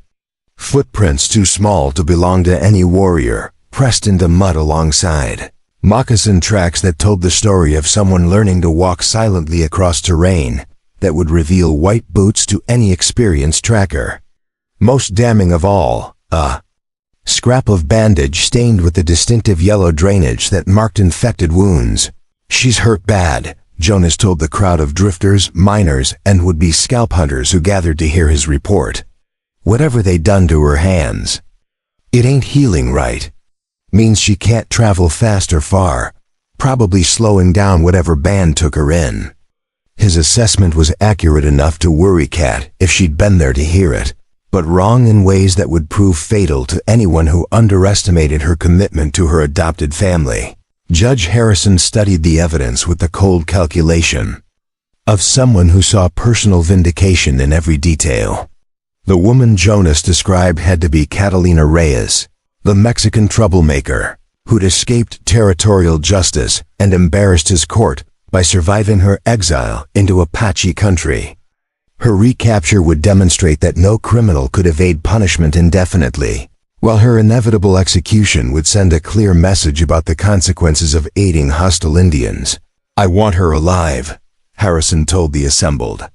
Footprints too small to belong to any warrior, pressed into mud alongside. Moccasin tracks that told the story of someone learning to walk silently across terrain that would reveal white boots to any experienced tracker. Most damning of all, a scrap of bandage stained with the distinctive yellow drainage that marked infected wounds. "She's hurt bad," Jonas told the crowd of drifters, miners, and would-be scalp hunters who gathered to hear his report. "Whatever they done to her hands, it ain't healing right. Means she can't travel fast or far, probably slowing down whatever band took her in." His assessment was accurate enough to worry Kat if she'd been there to hear it, but wrong in ways that would prove fatal to anyone who underestimated her commitment to her adopted family. Judge Harrison studied the evidence with the cold calculation of someone who saw personal vindication in every detail. The woman Jonas described had to be Catalina Reyes, the Mexican troublemaker, who'd escaped territorial justice and embarrassed his court by surviving her exile into Apache country. Her recapture would demonstrate that no criminal could evade punishment indefinitely, while her inevitable execution would send a clear message about the consequences of aiding hostile Indians. "I want her alive," Harrison told the assembled.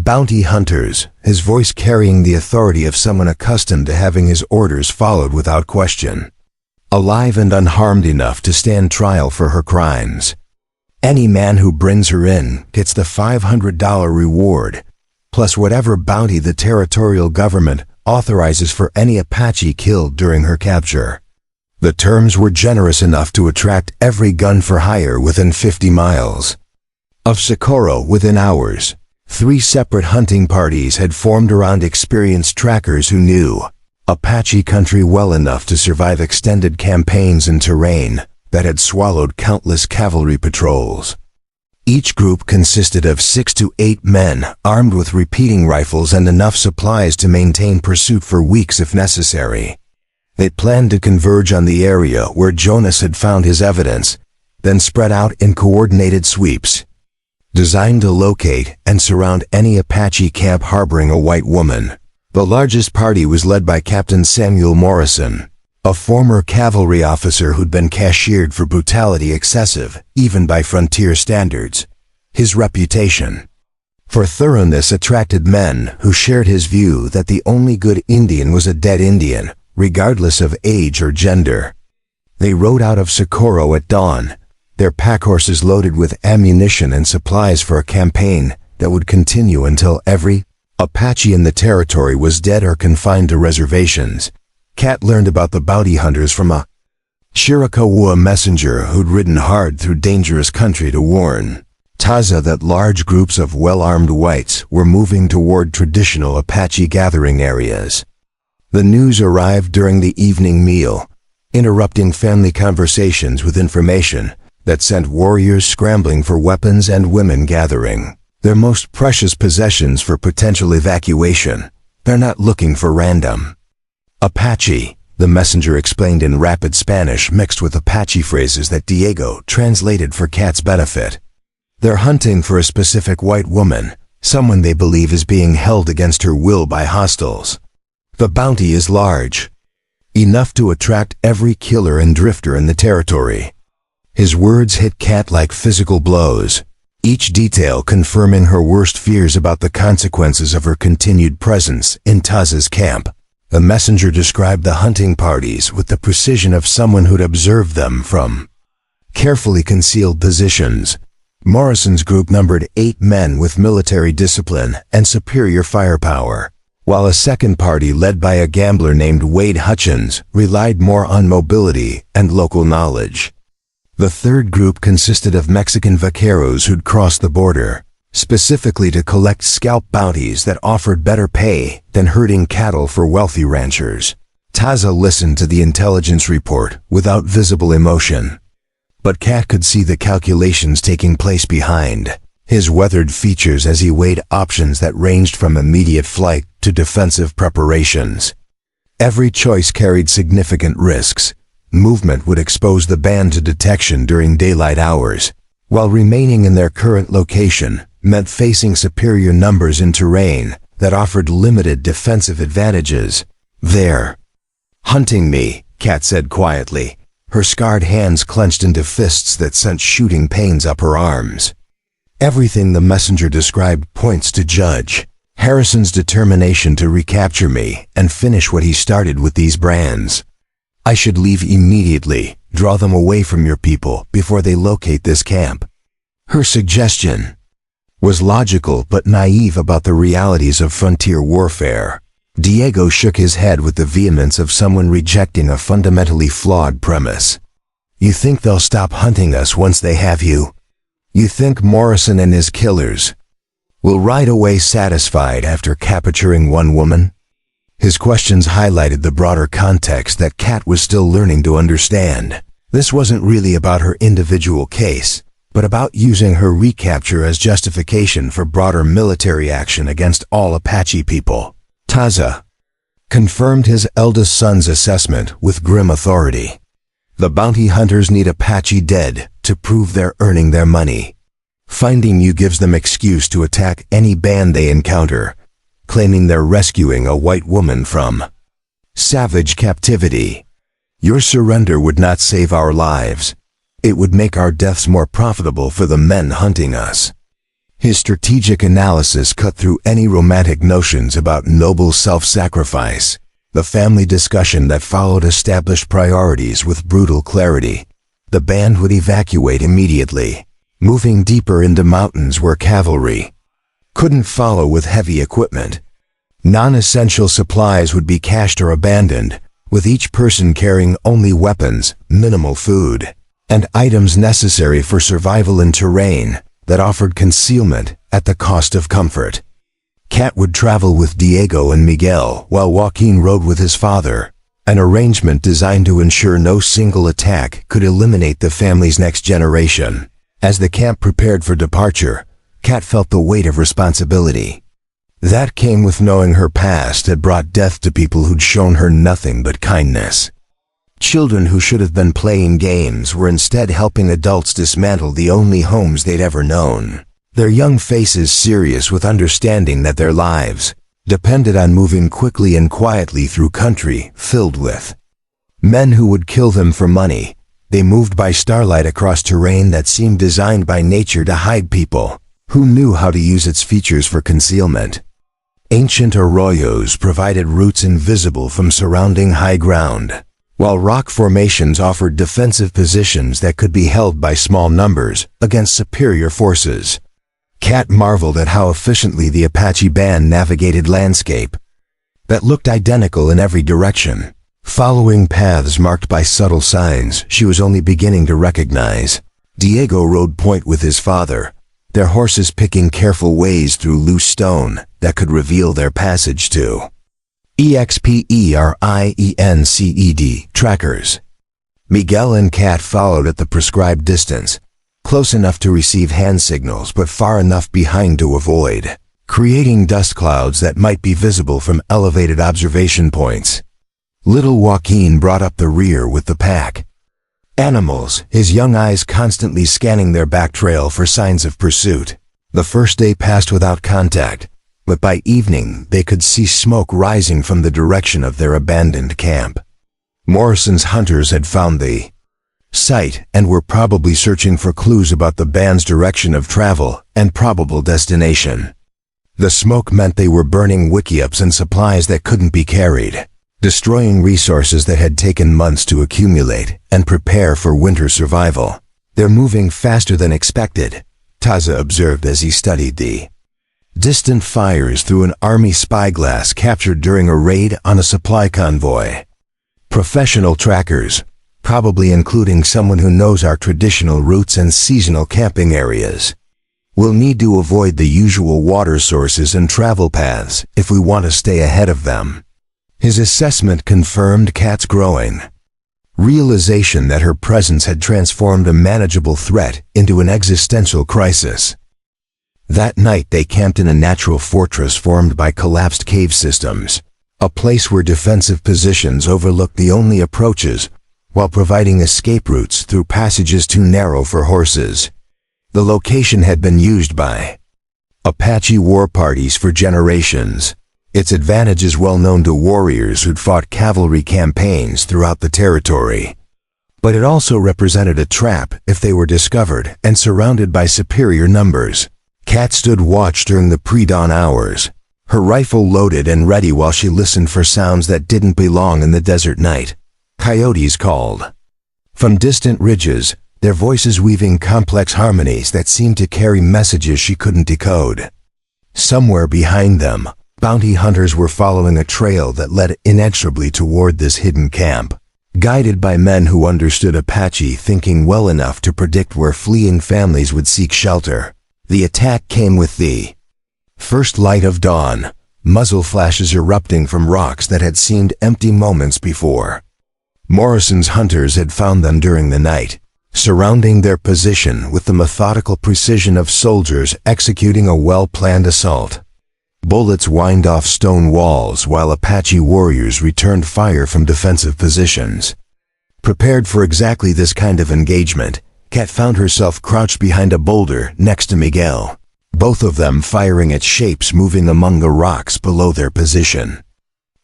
Bounty hunters, his voice carrying the authority of someone accustomed to having his orders followed without question. Alive and unharmed enough to stand trial for her crimes. Any man who brings her in gets the $500 reward, plus whatever bounty the territorial government authorizes for any Apache killed during her capture. The terms were generous enough to attract every gun for hire within 50 miles of Socorro within hours. 3 separate hunting parties had formed around experienced trackers who knew Apache country well enough to survive extended campaigns in terrain that had swallowed countless cavalry patrols. Each group consisted of 6 to 8 men armed with repeating rifles and enough supplies to maintain pursuit for weeks if necessary. They planned to converge on the area where Jonas had found his evidence, then spread out in coordinated sweeps, designed to locate and surround any Apache camp harboring a white woman. The largest party was led by Captain Samuel Morrison, a former cavalry officer who'd been cashiered for brutality excessive, even by frontier standards. His reputation for thoroughness attracted men who shared his view that the only good Indian was a dead Indian, regardless of age or gender. They rode out of Socorro at dawn, their pack horses loaded with ammunition and supplies for a campaign that would continue until every Apache in the territory was dead or confined to reservations. Kat learned about the bounty hunters from a Chiricahua messenger who'd ridden hard through dangerous country to warn Taza that large groups of well-armed whites were moving toward traditional Apache gathering areas. The news arrived during the evening meal, interrupting family conversations with information that sent warriors scrambling for weapons and women gathering their most precious possessions for potential evacuation. They're not looking for random Apache, the messenger explained in rapid Spanish mixed with Apache phrases that Diego translated for Kat's benefit. They're hunting for a specific white woman, someone they believe is being held against her will by hostiles. The bounty is large, enough to attract every killer and drifter in the territory. His words hit Kat like physical blows, each detail confirming her worst fears about the consequences of her continued presence in Taza's camp. The messenger described the hunting parties with the precision of someone who'd observed them from carefully concealed positions. Morrison's group numbered 8 men with military discipline and superior firepower, while a second party led by a gambler named Wade Hutchins relied more on mobility and local knowledge. The third group consisted of Mexican vaqueros who'd crossed the border, specifically to collect scalp bounties that offered better pay than herding cattle for wealthy ranchers. Taza listened to the intelligence report without visible emotion, but Kat could see the calculations taking place behind his weathered features as he weighed options that ranged from immediate flight to defensive preparations. Every choice carried significant risks. Movement would expose the band to detection during daylight hours, while remaining in their current location meant facing superior numbers in terrain that offered limited defensive advantages. "They're hunting me," Kat said quietly, her scarred hands clenched into fists that sent shooting pains up her arms. Everything the messenger described points to Judge Harrison's determination to recapture me and finish what he started with these brands. I should leave immediately, draw them away from your people before they locate this camp. Her suggestion was logical but naive about the realities of frontier warfare. Diego shook his head with the vehemence of someone rejecting a fundamentally flawed premise. "You think they'll stop hunting us once they have you? You think Morrison and his killers will ride away satisfied after capturing one woman?" His questions highlighted the broader context that Kat was still learning to understand. This wasn't really about her individual case, but about using her recapture as justification for broader military action against all Apache people. Taza confirmed his eldest son's assessment with grim authority. The bounty hunters need Apache dead to prove they're earning their money. Finding you gives them excuse to attack any band they encounter, claiming they're rescuing a white woman from savage captivity. Your surrender would not save our lives. It would make our deaths more profitable for the men hunting us. His strategic analysis cut through any romantic notions about noble self-sacrifice. The family discussion that followed established priorities with brutal clarity. The band would evacuate immediately, moving deeper into mountains where cavalry couldn't follow with heavy equipment. Non-essential supplies would be cached or abandoned, with each person carrying only weapons, minimal food, and items necessary for survival in terrain that offered concealment at the cost of comfort. Kat would travel with Diego and Miguel while Joaquin rode with his father, an arrangement designed to ensure no single attack could eliminate the family's next generation. As the camp prepared for departure, Kat felt the weight of responsibility. That came with knowing her past had brought death to people who'd shown her nothing but kindness. Children who should have been playing games were instead helping adults dismantle the only homes they'd ever known. Their young faces serious with understanding that their lives depended on moving quickly and quietly through country filled with men who would kill them for money. They moved by starlight across terrain that seemed designed by nature to hide people who knew how to use its features for concealment. Ancient arroyos provided routes invisible from surrounding high ground, while rock formations offered defensive positions that could be held by small numbers against superior forces. Kat marveled at how efficiently the Apache band navigated landscape that looked identical in every direction, following paths marked by subtle signs she was only beginning to recognize. Diego rode point with his father, their horses picking careful ways through loose stone that could reveal their passage to EXPERIENCED trackers. Miguel and Kat followed at the prescribed distance, close enough to receive hand signals but far enough behind to avoid creating dust clouds that might be visible from elevated observation points. Little Joaquin brought up the rear with the pack animals, his young eyes constantly scanning their back trail for signs of pursuit. The first day passed without contact, but by evening they could see smoke rising from the direction of their abandoned camp. Morrison's hunters had found the site and were probably searching for clues about the band's direction of travel and probable destination. The smoke meant they were burning wickiups and supplies that couldn't be carried, destroying resources that had taken months to accumulate and prepare for winter survival. They're moving faster than expected, Taza observed as he studied the distant fires through an army spyglass captured during a raid on a supply convoy. Professional trackers, probably including someone who knows our traditional routes and seasonal camping areas. We'll need to avoid the usual water sources and travel paths if we want to stay ahead of them. His assessment confirmed Kat's growing realization that her presence had transformed a manageable threat into an existential crisis. That night they camped in a natural fortress formed by collapsed cave systems, a place where defensive positions overlooked the only approaches while providing escape routes through passages too narrow for horses. The location had been used by Apache war parties for generations, its advantages well known to warriors who'd fought cavalry campaigns throughout the territory. But it also represented a trap if they were discovered and surrounded by superior numbers. Kat stood watch during the pre-dawn hours, her rifle loaded and ready while she listened for sounds that didn't belong in the desert night. Coyotes called from distant ridges, their voices weaving complex harmonies that seemed to carry messages she couldn't decode. Somewhere behind them, bounty hunters were following a trail that led inexorably toward this hidden camp, guided by men who understood Apache thinking well enough to predict where fleeing families would seek shelter. The attack came with the first light of dawn, muzzle flashes erupting from rocks that had seemed empty moments before. Morrison's hunters had found them during the night, surrounding their position with the methodical precision of soldiers executing a well-planned assault. Bullets whined off stone walls while Apache warriors returned fire from defensive positions. Prepared for exactly this kind of engagement, Kat found herself crouched behind a boulder next to Miguel, both of them firing at shapes moving among the rocks below their position.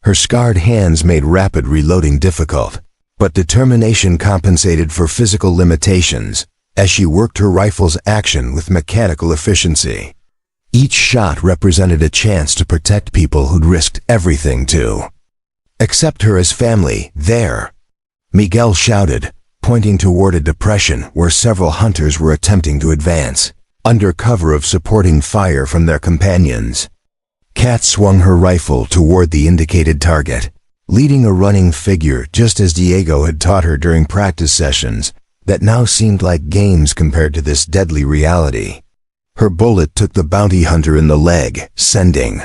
Her scarred hands made rapid reloading difficult, but determination compensated for physical limitations as she worked her rifle's action with mechanical efficiency. Each shot represented a chance to protect people who'd risked everything to accept her as family. There, Miguel shouted, pointing toward a depression where several hunters were attempting to advance, under cover of supporting fire from their companions. Kat swung her rifle toward the indicated target, leading a running figure just as Diego had taught her during practice sessions that now seemed like games compared to this deadly reality. Her bullet took the bounty hunter in the leg, sending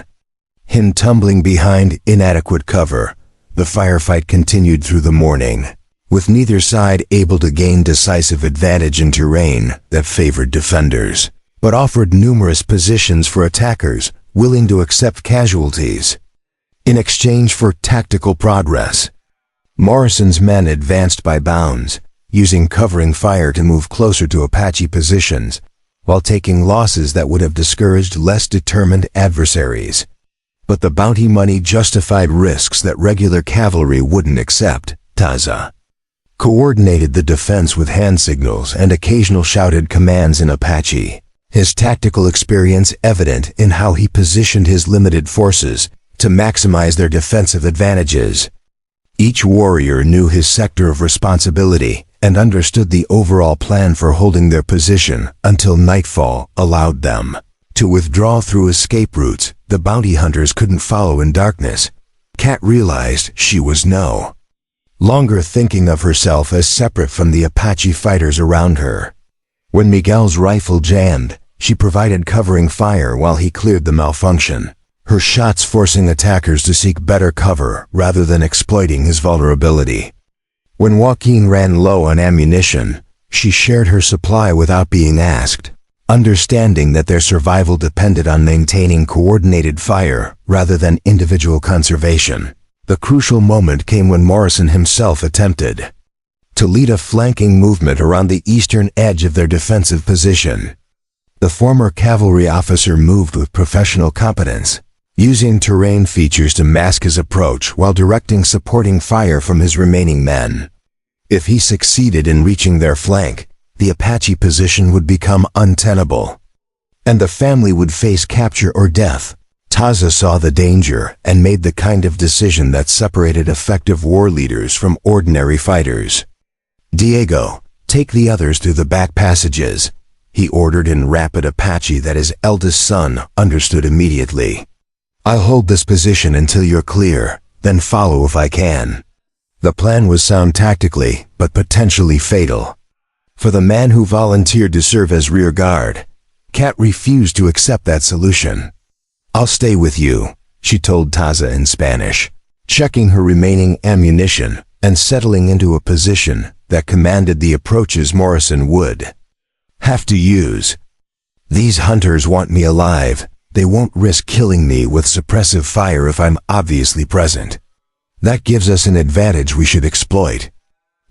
him tumbling behind inadequate cover. The firefight continued through the morning, with neither side able to gain decisive advantage in terrain that favored defenders, but offered numerous positions for attackers willing to accept casualties in exchange for tactical progress. Morrison's men advanced by bounds, using covering fire to move closer to Apache positions, while taking losses that would have discouraged less determined adversaries. But the bounty money justified risks that regular cavalry wouldn't accept. Taza coordinated the defense with hand signals and occasional shouted commands in Apache, his tactical experience evident in how he positioned his limited forces to maximize their defensive advantages. Each warrior knew his sector of responsibility and understood the overall plan for holding their position until nightfall allowed them to withdraw through escape routes the bounty hunters couldn't follow in darkness. Kat realized she was no longer thinking of herself as separate from the Apache fighters around her. When Miguel's rifle jammed, she provided covering fire while he cleared the malfunction, her shots forcing attackers to seek better cover rather than exploiting his vulnerability. When Joaquin ran low on ammunition, she shared her supply without being asked, understanding that their survival depended on maintaining coordinated fire rather than individual conservation. The crucial moment came when Morrison himself attempted to lead a flanking movement around the eastern edge of their defensive position. The former cavalry officer moved with professional competence, using terrain features to mask his approach while directing supporting fire from his remaining men. If he succeeded in reaching their flank, the Apache position would become untenable, and the family would face capture or death. Taza saw the danger and made the kind of decision that separated effective war leaders from ordinary fighters. "Diego, take the others through the back passages," he ordered in rapid Apache that his eldest son understood immediately. "I'll hold this position until you're clear, then follow if I can." The plan was sound tactically, but potentially fatal. For the man who volunteered to serve as rear guard, Kat refused to accept that solution. "I'll stay with you," she told Taza in Spanish, checking her remaining ammunition and settling into a position that commanded the approaches Morrison would have to use. "These hunters want me alive. They won't risk killing me with suppressive fire if I'm obviously present. That gives us an advantage we should exploit."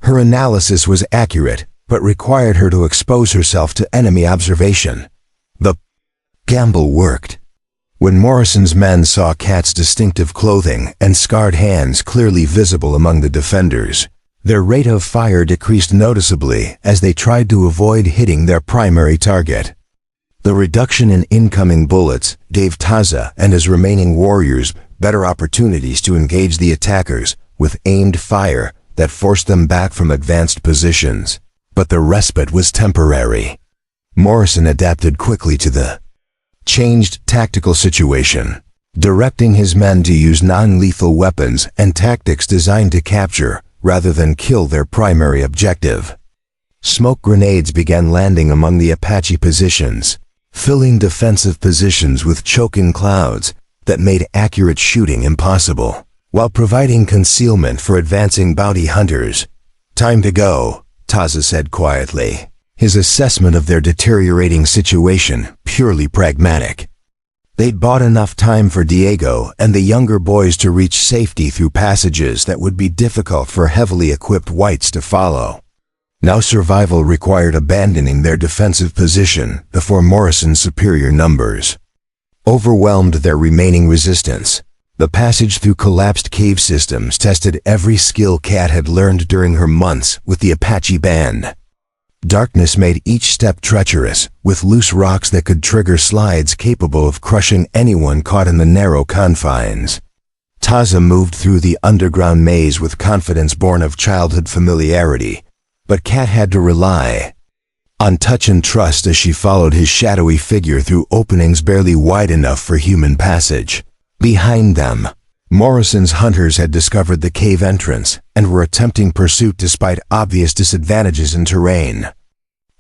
Her analysis was accurate, but required her to expose herself to enemy observation. The gamble worked. When Morrison's men saw Kat's distinctive clothing and scarred hands clearly visible among the defenders, their rate of fire decreased noticeably as they tried to avoid hitting their primary target. The reduction in incoming bullets gave Taza and his remaining warriors better opportunities to engage the attackers with aimed fire that forced them back from advanced positions. But the respite was temporary. Morrison adapted quickly to the changed tactical situation, directing his men to use non-lethal weapons and tactics designed to capture rather than kill their primary objective. Smoke grenades began landing among the Apache positions, filling defensive positions with choking clouds that made accurate shooting impossible, while providing concealment for advancing bounty hunters. "Time to go," Taza said quietly, his assessment of their deteriorating situation purely pragmatic. They'd bought enough time for Diego and the younger boys to reach safety through passages that would be difficult for heavily equipped whites to follow. Now survival required abandoning their defensive position before Morrison's superior numbers overwhelmed their remaining resistance. The passage through collapsed cave systems tested every skill Kat had learned during her months with the Apache band. Darkness made each step treacherous, with loose rocks that could trigger slides capable of crushing anyone caught in the narrow confines. Taza moved through the underground maze with confidence born of childhood familiarity, but Kat had to rely on touch and trust as she followed his shadowy figure through openings barely wide enough for human passage. Behind them, Morrison's hunters had discovered the cave entrance and were attempting pursuit despite obvious disadvantages in terrain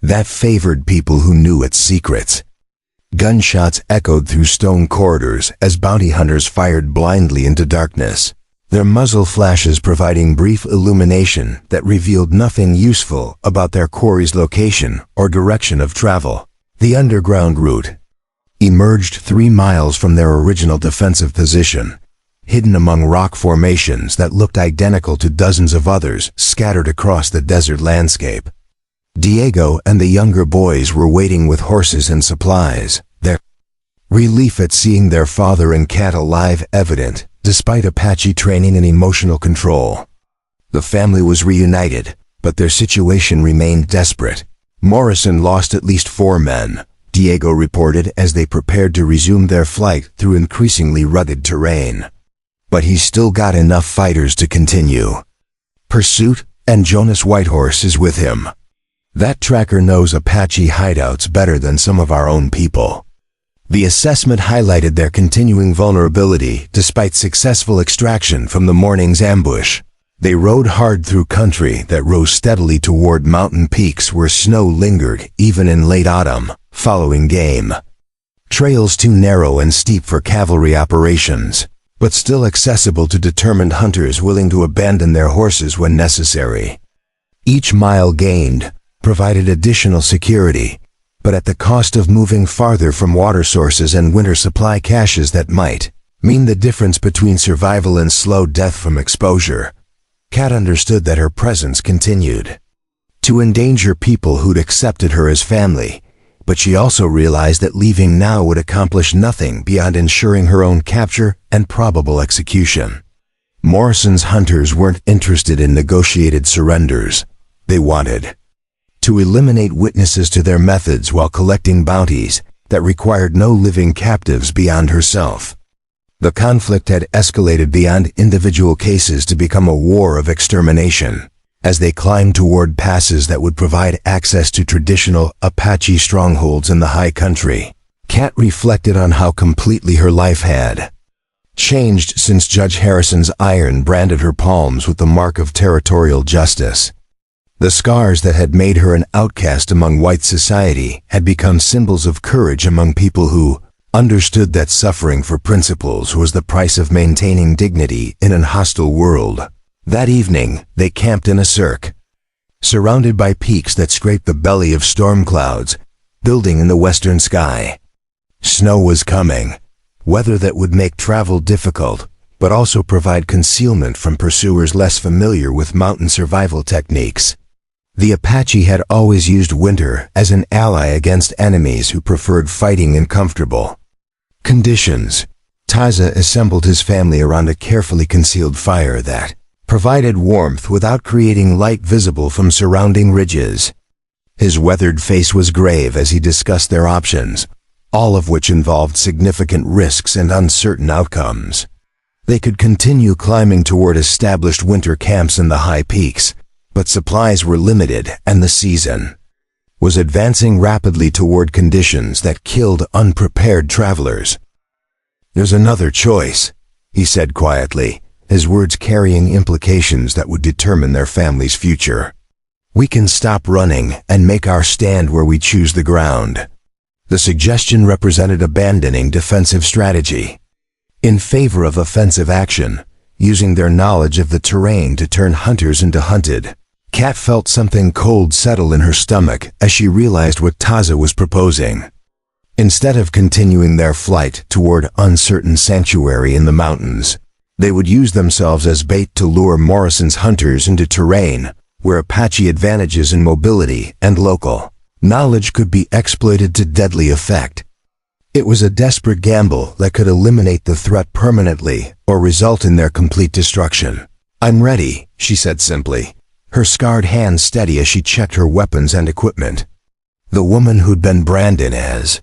that favored people who knew its secrets. Gunshots echoed through stone corridors as bounty hunters fired blindly into darkness, their muzzle flashes providing brief illumination that revealed nothing useful about their quarry's location or direction of travel. The underground route emerged 3 miles from their original defensive position, hidden among rock formations that looked identical to dozens of others scattered across the desert landscape. Diego and the younger boys were waiting with horses and supplies, their relief at seeing their father and Kat alive evident, despite Apache training and emotional control. The family was reunited, but their situation remained desperate. Morrison lost at least 4 men, Diego reported as they prepared to resume their flight through increasingly rugged terrain. But he's still got enough fighters to continue pursuit, and Jonas Whitehorse is with him. That tracker knows Apache hideouts better than some of our own people. The assessment highlighted their continuing vulnerability despite successful extraction from the morning's ambush. They rode hard through country that rose steadily toward mountain peaks where snow lingered even in late autumn, following game. Trails too narrow and steep for cavalry operations, but still accessible to determined hunters willing to abandon their horses when necessary. Each mile gained provided additional security, but at the cost of moving farther from water sources and winter supply caches that might mean the difference between survival and slow death from exposure. Kat understood that her presence continued to endanger people who'd accepted her as family, but she also realized that leaving now would accomplish nothing beyond ensuring her own capture and probable execution. Morrison's hunters weren't interested in negotiated surrenders. They wanted to eliminate witnesses to their methods while collecting bounties that required no living captives beyond herself. The conflict had escalated beyond individual cases to become a war of extermination. As they climbed toward passes that would provide access to traditional Apache strongholds in the high country, Kat reflected on how completely her life had changed since Judge Harrison's iron branded her palms with the mark of territorial justice. The scars that had made her an outcast among white society had become symbols of courage among people who understood that suffering for principles was the price of maintaining dignity in an hostile world. That evening, they camped in a cirque, surrounded by peaks that scraped the belly of storm clouds, building in the western sky. Snow was coming, weather that would make travel difficult, but also provide concealment from pursuers less familiar with mountain survival techniques. The Apache had always used winter as an ally against enemies who preferred fighting in comfortable conditions. Taza assembled his family around a carefully concealed fire that provided warmth without creating light visible from surrounding ridges. His weathered face was grave as he discussed their options, all of which involved significant risks and uncertain outcomes. They could continue climbing toward established winter camps in the high peaks, but supplies were limited and the season was advancing rapidly toward conditions that killed unprepared travelers. "There's another choice," he said quietly, his words carrying implications that would determine their family's future. "We can stop running and make our stand where we choose the ground." The suggestion represented abandoning defensive strategy in favor of offensive action, using their knowledge of the terrain to turn hunters into hunted. Kat felt something cold settle in her stomach as she realized what Taza was proposing. Instead of continuing their flight toward uncertain sanctuary in the mountains, they would use themselves as bait to lure Morrison's hunters into terrain where Apache advantages in mobility and local knowledge could be exploited to deadly effect. It was a desperate gamble that could eliminate the threat permanently or result in their complete destruction. "I'm ready," she said simply, her scarred hands steady as she checked her weapons and equipment. The woman who'd been branded as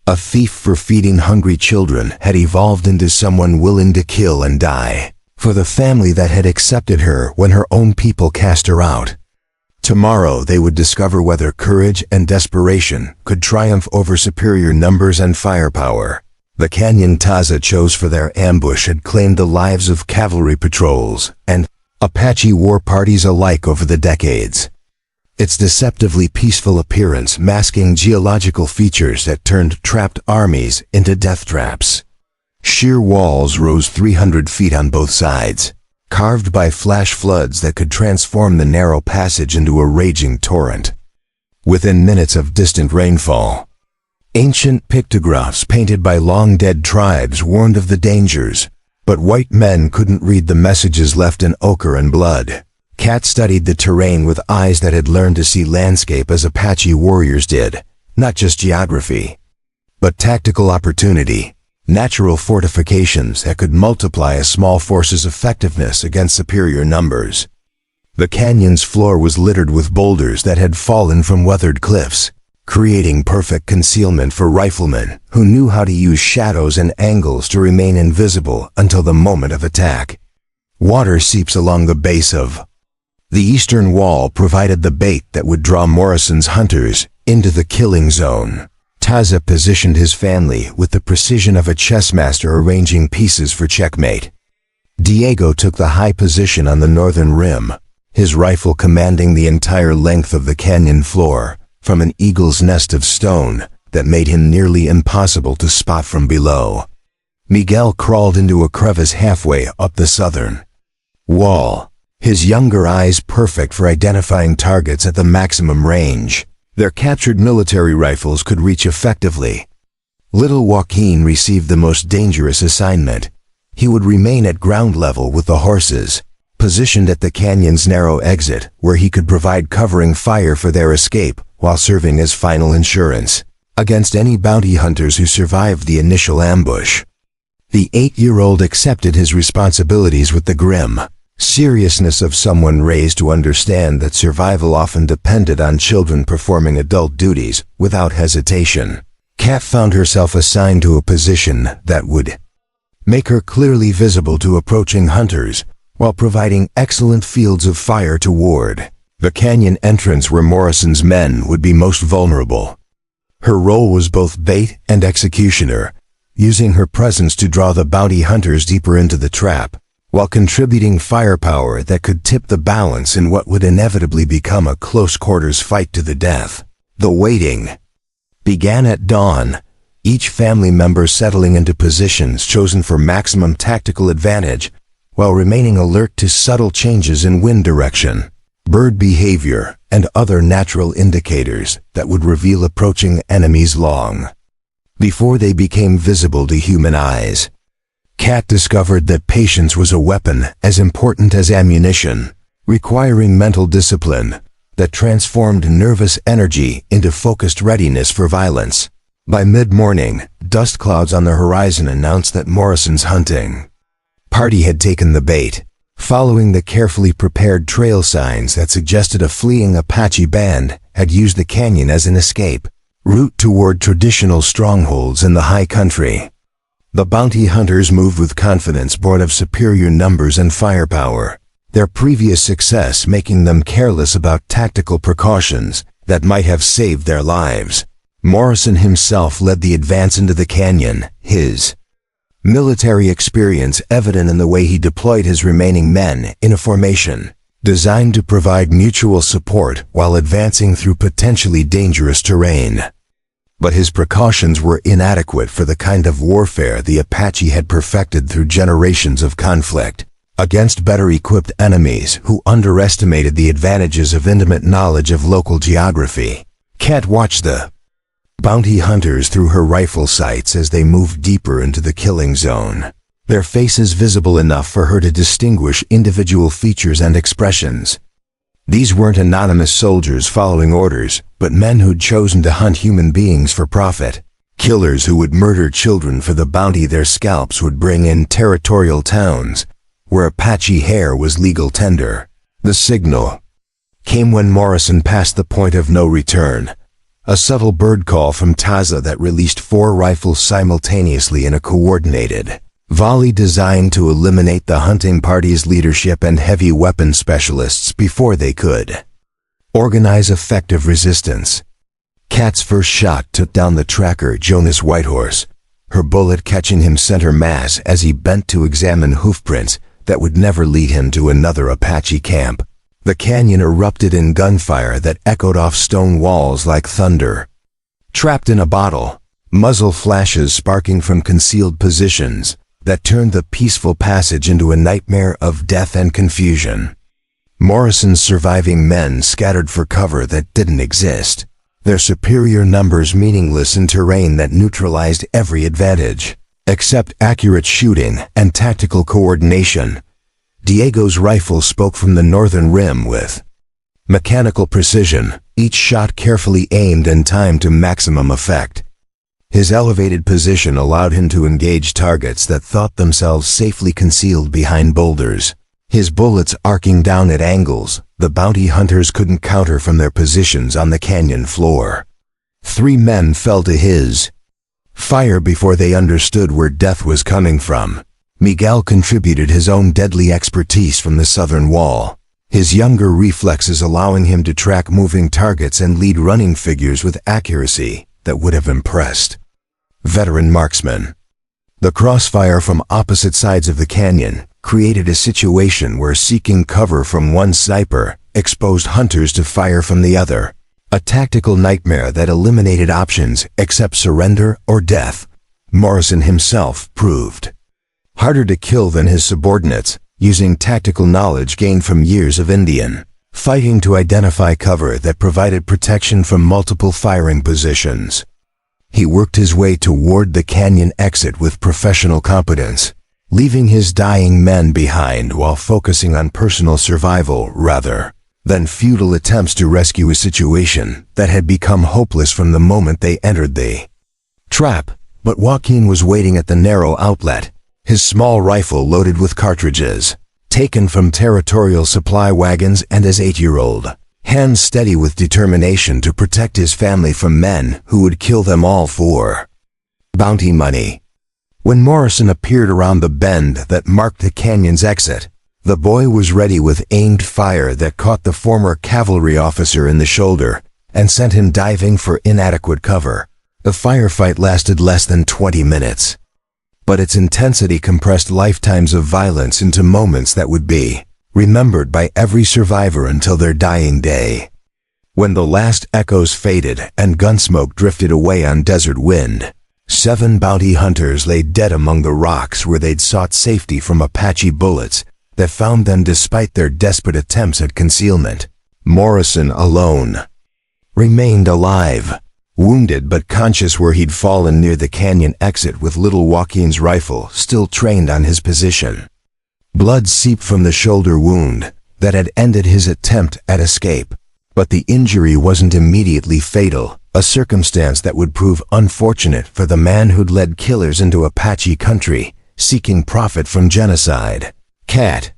a thief for feeding hungry children had evolved into someone willing to kill and die for the family that had accepted her when her own people cast her out. Tomorrow they would discover whether courage and desperation could triumph over superior numbers and firepower. The canyon Taza chose for their ambush had claimed the lives of cavalry patrols and Apache war parties alike over the decades. Its deceptively peaceful appearance masking geological features that turned trapped armies into death traps. Sheer walls rose 300 feet on both sides, carved by flash floods that could transform the narrow passage into a raging torrent. Within minutes of distant rainfall, ancient pictographs painted by long-dead tribes warned of the dangers, but white men couldn't read the messages left in ochre and blood. Kat studied the terrain with eyes that had learned to see landscape as Apache warriors did, not just geography, but tactical opportunity, natural fortifications that could multiply a small force's effectiveness against superior numbers. The canyon's floor was littered with boulders that had fallen from weathered cliffs, creating perfect concealment for riflemen who knew how to use shadows and angles to remain invisible until the moment of attack. Water seeps along the base of the eastern wall provided the bait that would draw Morrison's hunters into the killing zone. Taza positioned his family with the precision of a chess master arranging pieces for checkmate. Diego took the high position on the northern rim, his rifle commanding the entire length of the canyon floor, from an eagle's nest of stone that made him nearly impossible to spot from below. Miguel crawled into a crevice halfway up the southern wall, his younger eyes perfect for identifying targets at the maximum range. Their captured military rifles could reach effectively. Little Joaquin received the most dangerous assignment. He would remain at ground level with the horses, positioned at the canyon's narrow exit, where he could provide covering fire for their escape while serving as final insurance against any bounty hunters who survived the initial ambush. The 8-year-old accepted his responsibilities with the grim seriousness of someone raised to understand that survival often depended on children performing adult duties without hesitation. Kat found herself assigned to a position that would make her clearly visible to approaching hunters while providing excellent fields of fire to ward the canyon entrance where Morrison's men would be most vulnerable. Her role was both bait and executioner, using her presence to draw the bounty hunters deeper into the trap, while contributing firepower that could tip the balance in what would inevitably become a close-quarters fight to the death. The waiting began at dawn, each family member settling into positions chosen for maximum tactical advantage, while remaining alert to subtle changes in wind direction, bird behavior, and other natural indicators that would reveal approaching enemies long before they became visible to human eyes. Kat discovered that patience was a weapon as important as ammunition, requiring mental discipline that transformed nervous energy into focused readiness for violence. By mid-morning, dust clouds on the horizon announced that Morrison's hunting party had taken the bait, following the carefully prepared trail signs that suggested a fleeing Apache band had used the canyon as an escape route toward traditional strongholds in the high country. The bounty hunters moved with confidence born of superior numbers and firepower, their previous success making them careless about tactical precautions that might have saved their lives. Morrison himself led the advance into the canyon, his military experience evident in the way he deployed his remaining men in a formation designed to provide mutual support while advancing through potentially dangerous terrain. But his precautions were inadequate for the kind of warfare the Apache had perfected through generations of conflict against better-equipped enemies who underestimated the advantages of intimate knowledge of local geography. Kat watched the bounty hunters through her rifle sights as they moved deeper into the killing zone, their faces visible enough for her to distinguish individual features and expressions. These weren't anonymous soldiers following orders, but men who'd chosen to hunt human beings for profit, killers who would murder children for the bounty their scalps would bring in territorial towns where Apache hair was legal tender. The signal came when Morrison passed the point of no return. A subtle bird call from Taza that released 4 rifles simultaneously in a coordinated volley designed to eliminate the hunting party's leadership and heavy weapon specialists before they could organize effective resistance. Kat's first shot took down the tracker Jonas Whitehorse, her bullet catching him center mass as he bent to examine hoofprints that would never lead him to another Apache camp. The canyon erupted in gunfire that echoed off stone walls like thunder. Trapped in a bottle, muzzle flashes sparking from concealed positions that turned the peaceful passage into a nightmare of death and confusion. Morrison's surviving men scattered for cover that didn't exist, their superior numbers meaningless in terrain that neutralized every advantage, except accurate shooting and tactical coordination. Diego's rifle spoke from the northern rim with mechanical precision, each shot carefully aimed and timed to maximum effect. His elevated position allowed him to engage targets that thought themselves safely concealed behind boulders. His bullets arcing down at angles the bounty hunters couldn't counter from their positions on the canyon floor. 3 men fell to his fire before they understood where death was coming from. Miguel contributed his own deadly expertise from the southern wall, his younger reflexes allowing him to track moving targets and lead running figures with accuracy that would have impressed veteran marksmen. The crossfire from opposite sides of the canyon created a situation where seeking cover from one sniper exposed hunters to fire from the other, a tactical nightmare that eliminated options except surrender or death. Morrison himself proved harder to kill than his subordinates, using tactical knowledge gained from years of Indian fighting to identify cover that provided protection from multiple firing positions. He worked his way toward the canyon exit with professional competence, leaving his dying men behind while focusing on personal survival rather than futile attempts to rescue a situation that had become hopeless from the moment they entered the trap. But Joaquin was waiting at the narrow outlet, his small rifle loaded with cartridges, taken from territorial supply wagons, and his 8-year-old, hands steady with determination to protect his family from men who would kill them all for bounty money. When Morrison appeared around the bend that marked the canyon's exit, the boy was ready with aimed fire that caught the former cavalry officer in the shoulder and sent him diving for inadequate cover. The firefight lasted less than 20 minutes, but its intensity compressed lifetimes of violence into moments that would be remembered by every survivor until their dying day. When the last echoes faded and gunsmoke drifted away on desert wind, 7 bounty hunters lay dead among the rocks where they'd sought safety from Apache bullets that found them despite their desperate attempts at concealment. Morrison alone remained alive, wounded but conscious where he'd fallen near the canyon exit with little Joaquin's rifle still trained on his position. Blood seeped from the shoulder wound that had ended his attempt at escape, but the injury wasn't immediately fatal, a circumstance that would prove unfortunate for the man who'd led killers into Apache country, seeking profit from genocide. Kat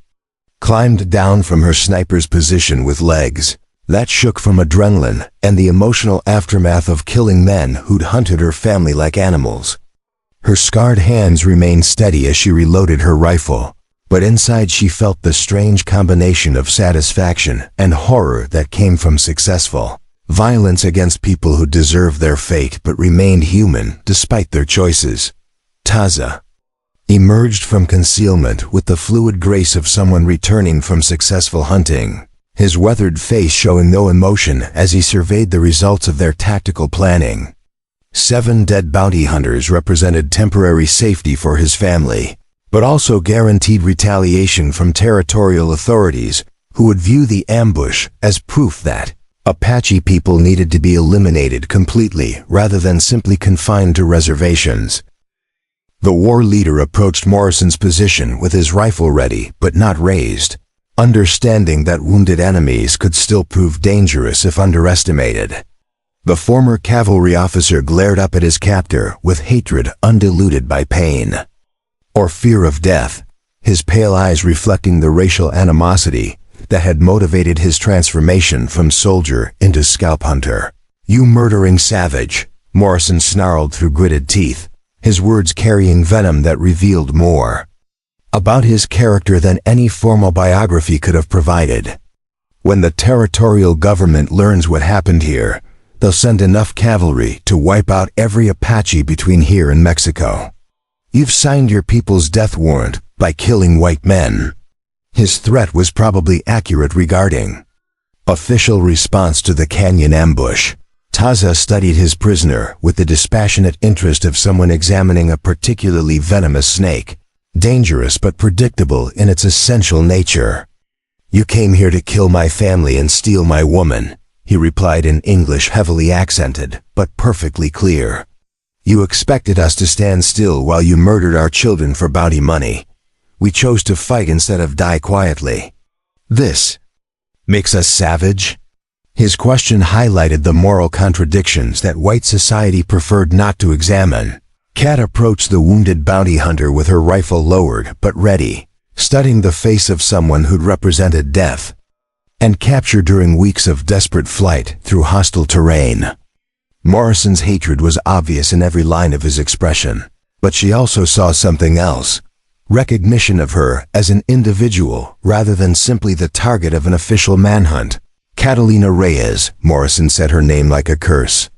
climbed down from her sniper's position with legs that shook from adrenaline and the emotional aftermath of killing men who'd hunted her family like animals. Her scarred hands remained steady as she reloaded her rifle, but inside she felt the strange combination of satisfaction and horror that came from successful violence against people who deserved their fate but remained human despite their choices. Taza emerged from concealment with the fluid grace of someone returning from successful hunting, his weathered face showing no emotion as he surveyed the results of their tactical planning. 7 dead bounty hunters represented temporary safety for his family, but also guaranteed retaliation from territorial authorities who would view the ambush as proof that Apache people needed to be eliminated completely rather than simply confined to reservations. The war leader approached Morrison's position with his rifle ready but not raised, understanding that wounded enemies could still prove dangerous if underestimated. The former cavalry officer glared up at his captor with hatred undiluted by pain or fear of death, his pale eyes reflecting the racial animosity that had motivated his transformation from soldier into scalp hunter. "You murdering savage," Morrison snarled through gritted teeth, his words carrying venom that revealed more about his character than any formal biography could have provided. "When the territorial government learns what happened here, they'll send enough cavalry to wipe out every Apache between here and Mexico. You've signed your people's death warrant by killing white men." His threat was probably accurate regarding official response to the canyon ambush. Taza studied his prisoner with the dispassionate interest of someone examining a particularly venomous snake, dangerous but predictable in its essential nature. "You came here to kill my family and steal my woman," he replied in English heavily accented, but perfectly clear. "You expected us to stand still while you murdered our children for bounty money. We chose to fight instead of die quietly. This makes us savage?" His question highlighted the moral contradictions that white society preferred not to examine. Kat approached the wounded bounty hunter with her rifle lowered but ready, studying the face of someone who'd represented death and capture during weeks of desperate flight through hostile terrain. Morrison's hatred was obvious in every line of his expression, but she also saw something else. Recognition of her as an individual rather than simply the target of an official manhunt. "Catalina Reyes," Morrison said her name like a curse,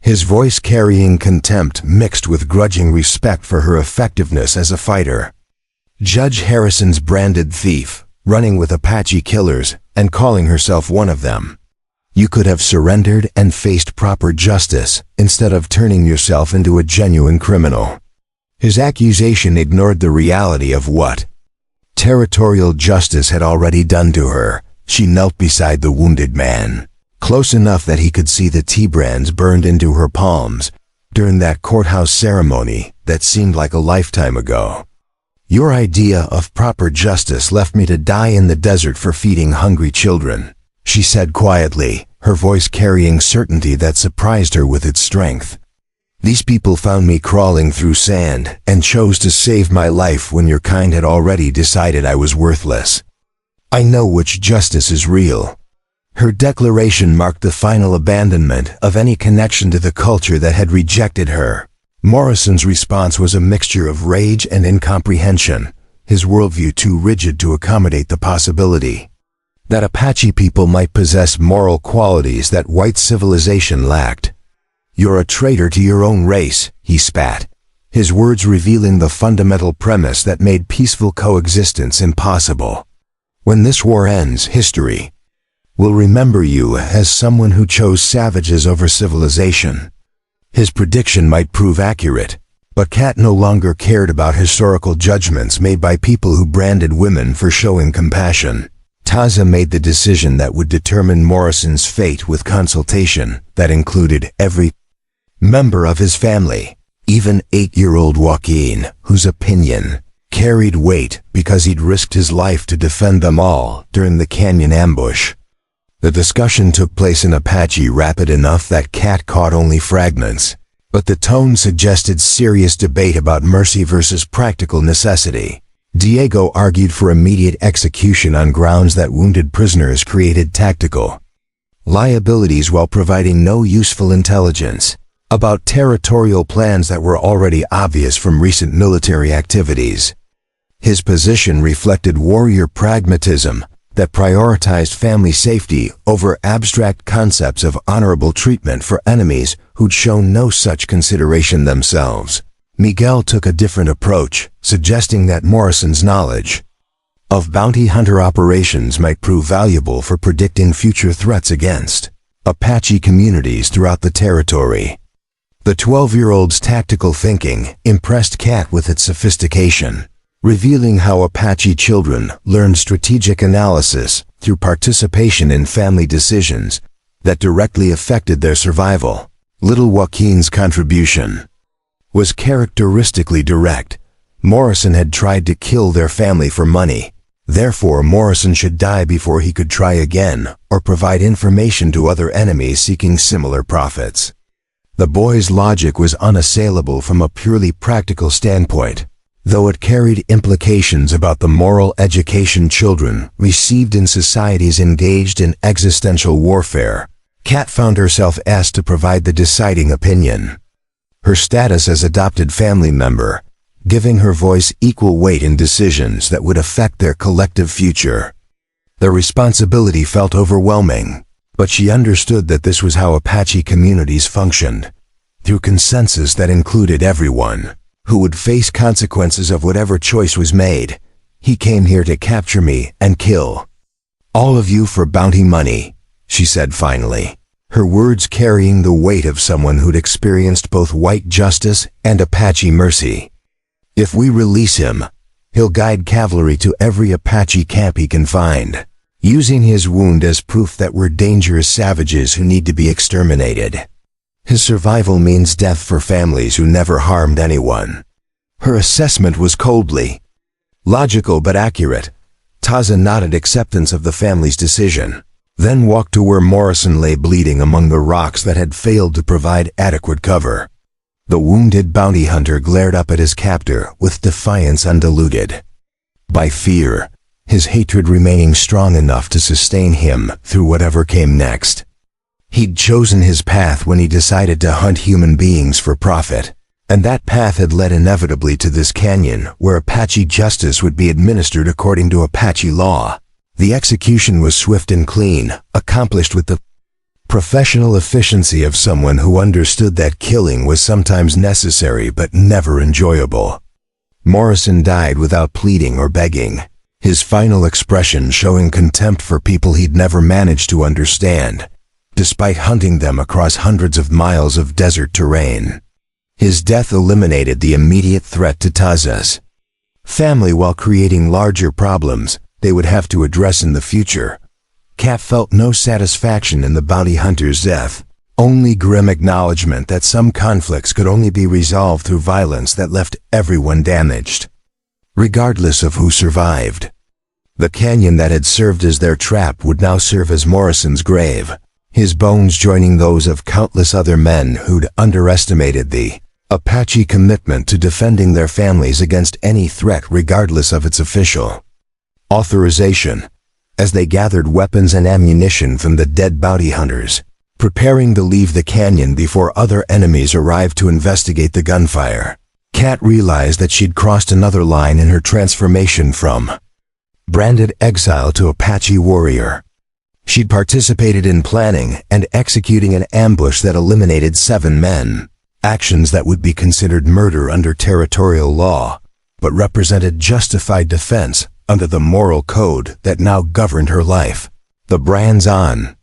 his voice carrying contempt mixed with grudging respect for her effectiveness as a fighter. "Judge Harrison's branded thief, running with Apache killers and calling herself one of them. You could have surrendered and faced proper justice instead of turning yourself into a genuine criminal." His accusation ignored the reality of what territorial justice had already done to her. She knelt beside the wounded man, close enough that he could see the T-brands burned into her palms during that courthouse ceremony that seemed like a lifetime ago. "Your idea of proper justice left me to die in the desert for feeding hungry children," she said quietly, her voice carrying certainty that surprised her with its strength. "These people found me crawling through sand and chose to save my life when your kind had already decided I was worthless. I know which justice is real." Her declaration marked the final abandonment of any connection to the culture that had rejected her. Morrison's response was a mixture of rage and incomprehension, his worldview too rigid to accommodate the possibility that Apache people might possess moral qualities that white civilization lacked. "You're a traitor to your own race," he spat, his words revealing the fundamental premise that made peaceful coexistence impossible. "When this war ends, history will remember you as someone who chose savages over civilization." His prediction might prove accurate, but Kat no longer cared about historical judgments made by people who branded women for showing compassion. Taza made the decision that would determine Morrison's fate with consultation that included every member of his family, even 8-year-old Joaquin, whose opinion carried weight because he'd risked his life to defend them all during the canyon ambush. The discussion took place in Apache rapid enough that Kat caught only fragments, but the tone suggested serious debate about mercy versus practical necessity. Diego argued for immediate execution on grounds that wounded prisoners created tactical liabilities while providing no useful intelligence about territorial plans that were already obvious from recent military activities. His position reflected warrior pragmatism that prioritized family safety over abstract concepts of honorable treatment for enemies who'd shown no such consideration themselves. Miguel took a different approach, suggesting that Morrison's knowledge of bounty hunter operations might prove valuable for predicting future threats against Apache communities throughout the territory. The 12-year-old's tactical thinking impressed Kat with its sophistication, revealing how Apache children learned strategic analysis through participation in family decisions that directly affected their survival. Little Joaquin's contribution was characteristically direct. Morrison had tried to kill their family for money. Therefore, Morrison should die before he could try again or provide information to other enemies seeking similar profits. The boy's logic was unassailable from a purely practical standpoint. though it carried implications about the moral education children received in societies engaged in existential warfare. Kat found herself asked to provide the deciding opinion. Her status as adopted family member, giving her voice equal weight in decisions that would affect their collective future. The responsibility felt overwhelming, but she understood that this was how Apache communities functioned, through consensus that included everyone, who would face consequences of whatever choice was made. He came here to capture me and kill all of you for bounty money, she said finally, her words carrying the weight of someone who'd experienced both white justice and Apache mercy. If we release him, he'll guide cavalry to every Apache camp he can find, using his wound as proof that we're dangerous savages who need to be exterminated. His survival means death for families who never harmed anyone. Her assessment was coldly logical but accurate. Taza nodded acceptance of the family's decision, then walked to where Morrison lay bleeding among the rocks that had failed to provide adequate cover. The wounded bounty hunter glared up at his captor with defiance undiluted by fear, his hatred remaining strong enough to sustain him through whatever came next. He'd chosen his path when he decided to hunt human beings for profit, and that path had led inevitably to this canyon where Apache justice would be administered according to Apache law. The execution was swift and clean, accomplished with the professional efficiency of someone who understood that killing was sometimes necessary but never enjoyable. Morrison died without pleading or begging, his final expression showing contempt for people he'd never managed to understand, despite hunting them across hundreds of miles of desert terrain. His death eliminated the immediate threat to Taza's family while creating larger problems they would have to address in the future. Kat felt no satisfaction in the bounty hunter's death, only grim acknowledgement that some conflicts could only be resolved through violence that left everyone damaged, regardless of who survived. The canyon that had served as their trap would now serve as Morrison's grave, his bones joining those of countless other men who'd underestimated the Apache commitment to defending their families against any threat regardless of its official authorization. As they gathered weapons and ammunition from the dead bounty hunters, preparing to leave the canyon before other enemies arrived to investigate the gunfire, Kat realized that she'd crossed another line in her transformation from branded exile to Apache warrior. She'd participated in planning and executing an ambush that eliminated 7 men, actions that would be considered murder under territorial law, but represented justified defense under the moral code that now governed her life. The brands on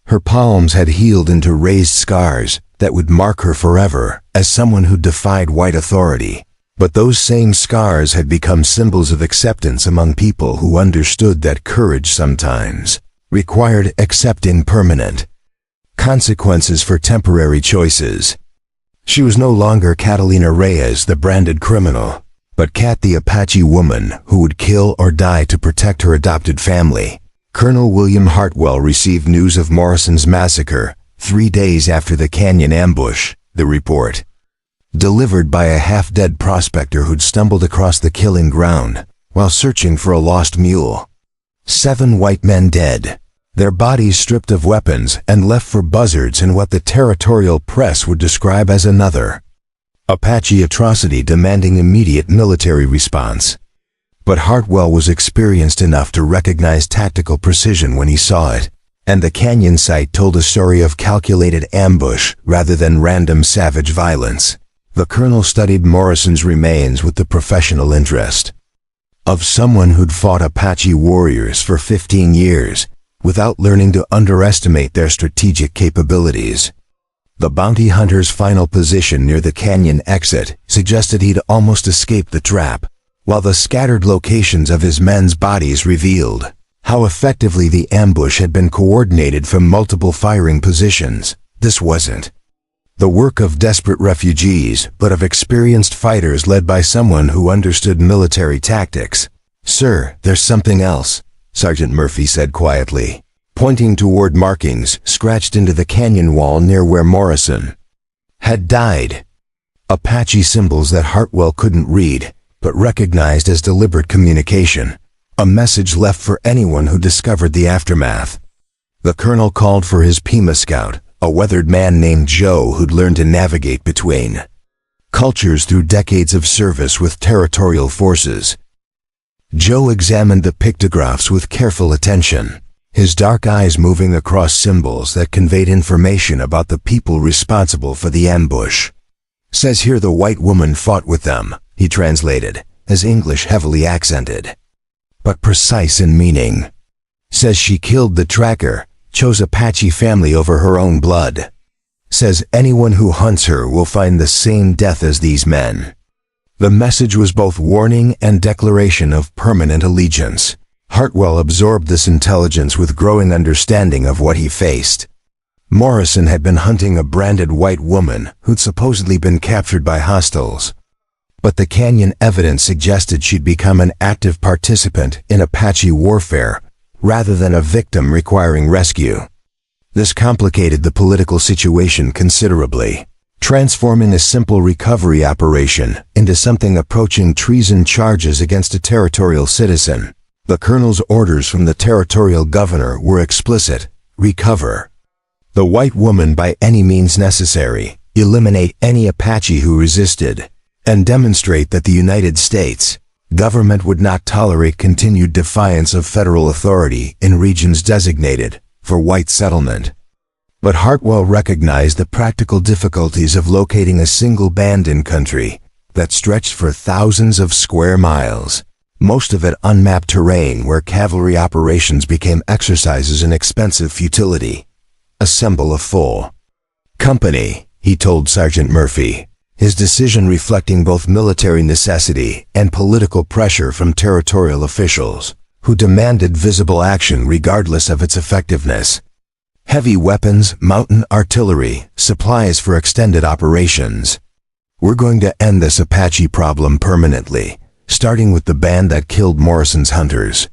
her palms had healed into raised scars that would mark her forever as someone who defied white authority. But those same scars had become symbols of acceptance among people who understood that courage sometimes required accepting permanent consequences for temporary choices. She was no longer Catalina Reyes, the branded criminal, but Kat, the Apache woman who would kill or die to protect her adopted family. Colonel William Hartwell received news of Morrison's massacre 3 days after the canyon ambush, the report, delivered by a half-dead prospector who'd stumbled across the killing ground while searching for a lost mule. 7 white men dead, their bodies stripped of weapons and left for buzzards in what the territorial press would describe as another Apache atrocity demanding immediate military response. But Hartwell was experienced enough to recognize tactical precision when he saw it, and the canyon site told a story of calculated ambush rather than random savage violence. The colonel studied Morrison's remains with the professional interest of someone who'd fought Apache warriors for 15 years without learning to underestimate their strategic capabilities. The bounty hunter's final position near the canyon exit suggested he'd almost escaped the trap, while the scattered locations of his men's bodies revealed how effectively the ambush had been coordinated from multiple firing positions. This wasn't the work of desperate refugees, but of experienced fighters led by someone who understood military tactics. "Sir, there's something else," Sergeant Murphy said quietly, pointing toward markings scratched into the canyon wall near where Morrison had died. Apache symbols that Hartwell couldn't read, but recognized as deliberate communication, a message left for anyone who discovered the aftermath. The colonel called for his Pima scout, a weathered man named Joe who'd learned to navigate between cultures through decades of service with territorial forces. Joe examined the pictographs with careful attention, his dark eyes moving across symbols that conveyed information about the people responsible for the ambush. "Says here the white woman fought with them," he translated, his English heavily accented, but precise in meaning. "Says she killed the tracker, chose Apache family over her own blood. Says anyone who hunts her will find the same death as these men." The message was both warning and declaration of permanent allegiance. Hartwell absorbed this intelligence with growing understanding of what he faced. Morrison had been hunting a branded white woman who'd supposedly been captured by hostiles. But the canyon evidence suggested she'd become an active participant in Apache warfare, rather than a victim requiring rescue. This complicated the political situation considerably, transforming a simple recovery operation into something approaching treason charges against a territorial citizen. The colonel's orders from the territorial governor were explicit: recover the white woman by any means necessary, eliminate any Apache who resisted, and demonstrate that the United States government would not tolerate continued defiance of federal authority in regions designated for white settlement. But Hartwell recognized the practical difficulties of locating a single band in country that stretched for thousands of square miles, most of it unmapped terrain where cavalry operations became exercises in expensive futility. "Assemble a full company," he told Sergeant Murphy, his decision reflecting both military necessity and political pressure from territorial officials, who demanded visible action regardless of its effectiveness. Heavy weapons, mountain artillery, supplies for extended operations. "We're going to end this Apache problem permanently, starting with the band that killed Morrison's hunters."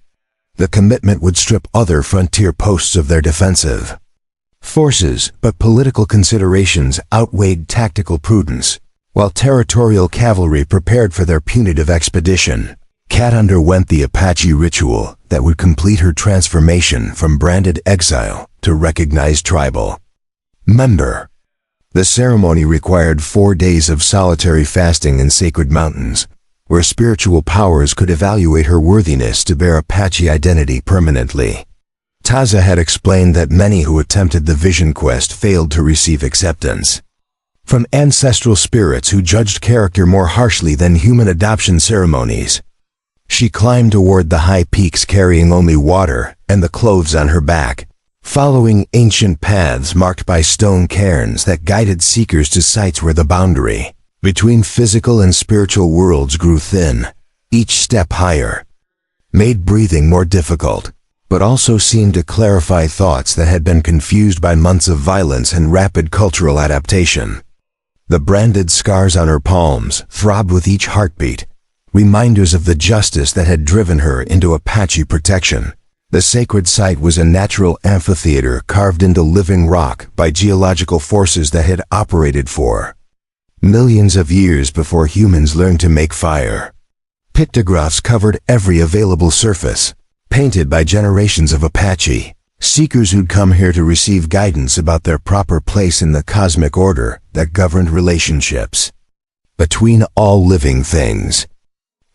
The commitment would strip other frontier posts of their defensive forces, but political considerations outweighed tactical prudence. While territorial cavalry prepared for their punitive expedition, Kat underwent the Apache ritual that would complete her transformation from branded exile to recognized tribal member. The ceremony required 4 days of solitary fasting in sacred mountains, where spiritual powers could evaluate her worthiness to bear Apache identity permanently. Taza had explained that many who attempted the vision quest failed to receive acceptance from ancestral spirits who judged character more harshly than human adoption ceremonies. She climbed toward the high peaks carrying only water and the clothes on her back, following ancient paths marked by stone cairns that guided seekers to sites where the boundary between physical and spiritual worlds grew thin. Each step higher made breathing more difficult, but also seemed to clarify thoughts that had been confused by months of violence and rapid cultural adaptation. The branded scars on her palms throbbed with each heartbeat, reminders of the justice that had driven her into Apache protection. The sacred site was a natural amphitheater carved into living rock by geological forces that had operated for millions of years before humans learned to make fire. Pictographs covered every available surface, painted by generations of Apache, seekers who'd come here to receive guidance about their proper place in the cosmic order that governed relationships between all living things.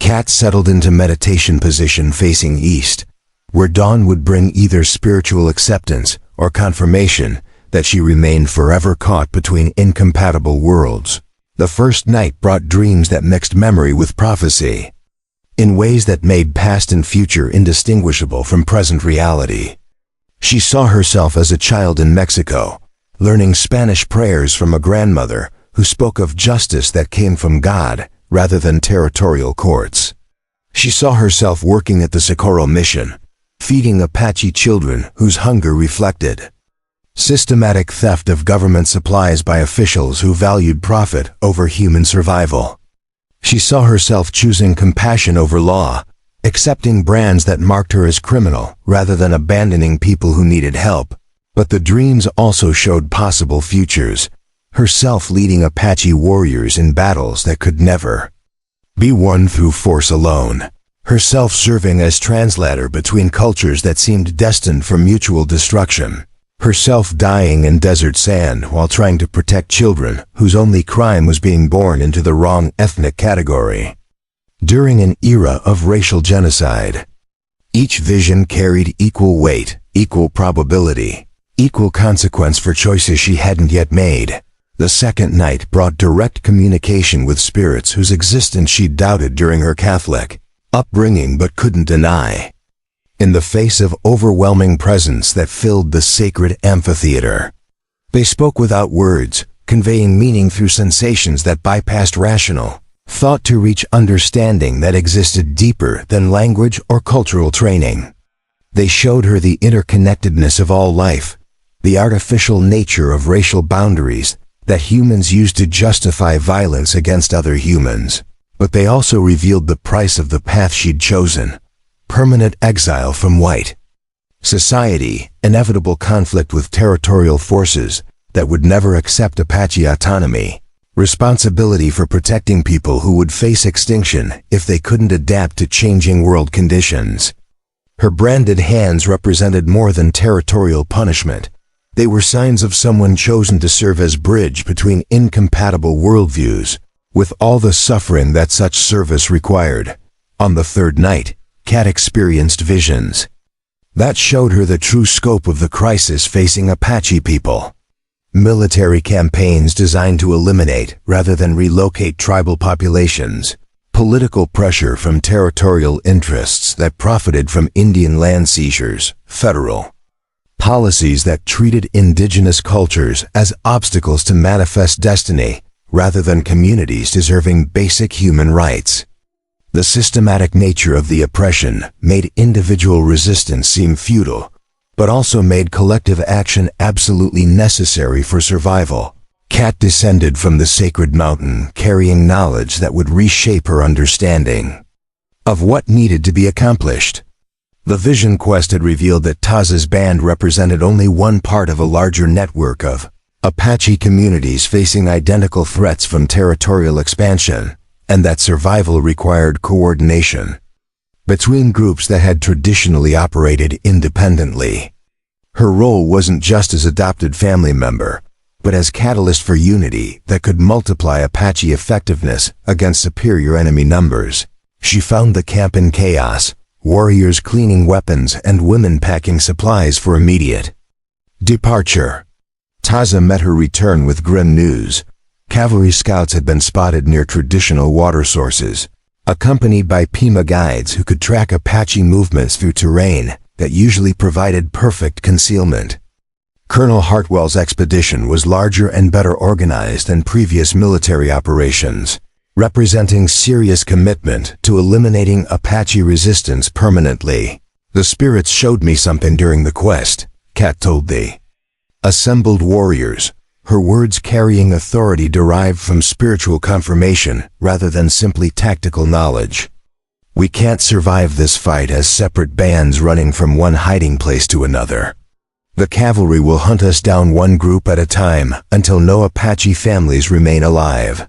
Kat settled into meditation position facing east, where dawn would bring either spiritual acceptance or confirmation that she remained forever caught between incompatible worlds. The first night brought dreams that mixed memory with prophecy, in ways that made past and future indistinguishable from present reality. She saw herself as a child in Mexico, learning Spanish prayers from a grandmother who spoke of justice that came from God rather than territorial courts. She saw herself working at the Socorro mission, feeding Apache children whose hunger reflected systematic theft of government supplies by officials who valued profit over human survival. She saw herself choosing compassion over law, accepting brands that marked her as criminal rather than abandoning people who needed help. But the dreams also showed possible futures, herself leading Apache warriors in battles that could never be won through force alone, herself serving as translator between cultures that seemed destined for mutual destruction, herself dying in desert sand while trying to protect children whose only crime was being born into the wrong ethnic category. During an era of racial genocide, each vision carried equal weight, equal probability, equal consequence for choices she hadn't yet made. The second night brought direct communication with spirits whose existence she doubted during her Catholic upbringing but couldn't deny. In the face of overwhelming presence that filled the sacred amphitheater, they spoke without words, conveying meaning through sensations that bypassed rational thought to reach understanding that existed deeper than language or cultural training. They showed her the interconnectedness of all life, the artificial nature of racial boundaries that humans use to justify violence against other humans. But they also revealed the price of the path she'd chosen: permanent exile from white society, inevitable conflict with territorial forces that would never accept Apache autonomy, responsibility for protecting people who would face extinction if they couldn't adapt to changing world conditions. Her branded hands represented more than territorial punishment. They were signs of someone chosen to serve as bridge between incompatible worldviews, with all the suffering that such service required. On the third night, Kat experienced visions that showed her the true scope of the crisis facing Apache people. Military campaigns designed to eliminate rather than relocate tribal populations, political pressure from territorial interests that profited from Indian land seizures, federal policies that treated indigenous cultures as obstacles to manifest destiny rather than communities deserving basic human rights. The systematic nature of the oppression made individual resistance seem futile, but also made collective action absolutely necessary for survival. Kat descended from the sacred mountain carrying knowledge that would reshape her understanding of what needed to be accomplished. The Vision Quest had revealed that Taza's band represented only one part of a larger network of Apache communities facing identical threats from territorial expansion, and that survival required coordination between groups that had traditionally operated independently. Her role wasn't just as adopted family member, but as catalyst for unity that could multiply Apache effectiveness against superior enemy numbers. She found the camp in chaos, warriors cleaning weapons and women packing supplies for immediate departure. Taza met her return with grim news. Cavalry scouts had been spotted near traditional water sources, accompanied by Pima guides who could track Apache movements through terrain that usually provided perfect concealment. Colonel Hartwell's expedition was larger and better organized than previous military operations, representing serious commitment to eliminating Apache resistance permanently. The spirits showed me something during the quest, Kat told the assembled warriors, her words carrying authority derived from spiritual confirmation rather than simply tactical knowledge. We can't survive this fight as separate bands running from one hiding place to another. The cavalry will hunt us down one group at a time until no Apache families remain alive.